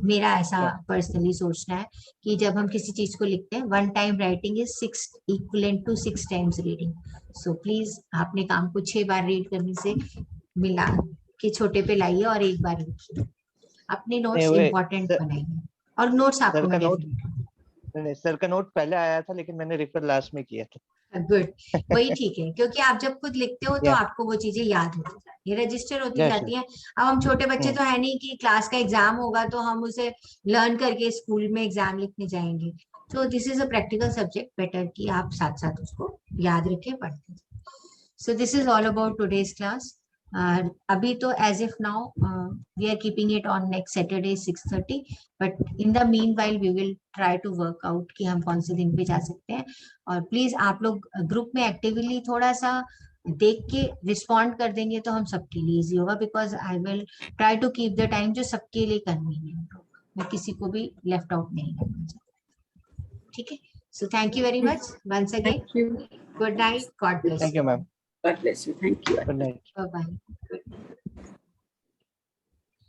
मेरा ऐसा Yeah. पर्सनली सोचना है कि जब हम किसी चीज को लिखते हैं, 1 time writing is 6 equivalent to 6 times reading. So please अपने काम को 6 बार रीड करने से मिला के छोटे पे लाइए और एक बार लिखिए. अपने नोट्स नहीं, इम्पोर्टेंट सर- बनाइए, और नोट्स आपको सर मैं का नोट डेफिनेटली. नहीं, सर का नोट पहले आया था, लेकिन मैंने रेफर लास्ट में किया था. गुड, वही ठीक है, क्योंकि आप जब खुद लिखते हो तो Yeah. आपको वो चीजें याद होती जाती है, रजिस्टर होती Yeah, जाती हैं. अब हम छोटे बच्चे हम्म. तो है नहीं कि क्लास का एग्जाम होगा तो हम उसे लर्न करके स्कूल में एग्जाम लिखने जाएंगे. तो this is a practical subject, better कि आप साथ साथ उसको याद रखें, पढ़ते. So this is all about today's class. अभी तो as if now we are keeping it on next Saturday 6:30, but in the meanwhile we will try to work out कि हम कौन से दिन पे जा सकते हैं. और प्लीज आप लोग ग्रुप में एक्टिवली थोड़ा सा देख के रिस्पॉन्ड कर देंगे तो हम सबके लिए इजी होगा, because I will try to keep the time जो सबके लिए कन्वीनियंट हो. मैं किसी को भी लेफ्ट आउट नहीं करना चाहती. ठीक है, so thank you very much once again. Thank you. Good night, God bless Thank you, ma'am. God bless you. Thank you. Good night. Bye bye.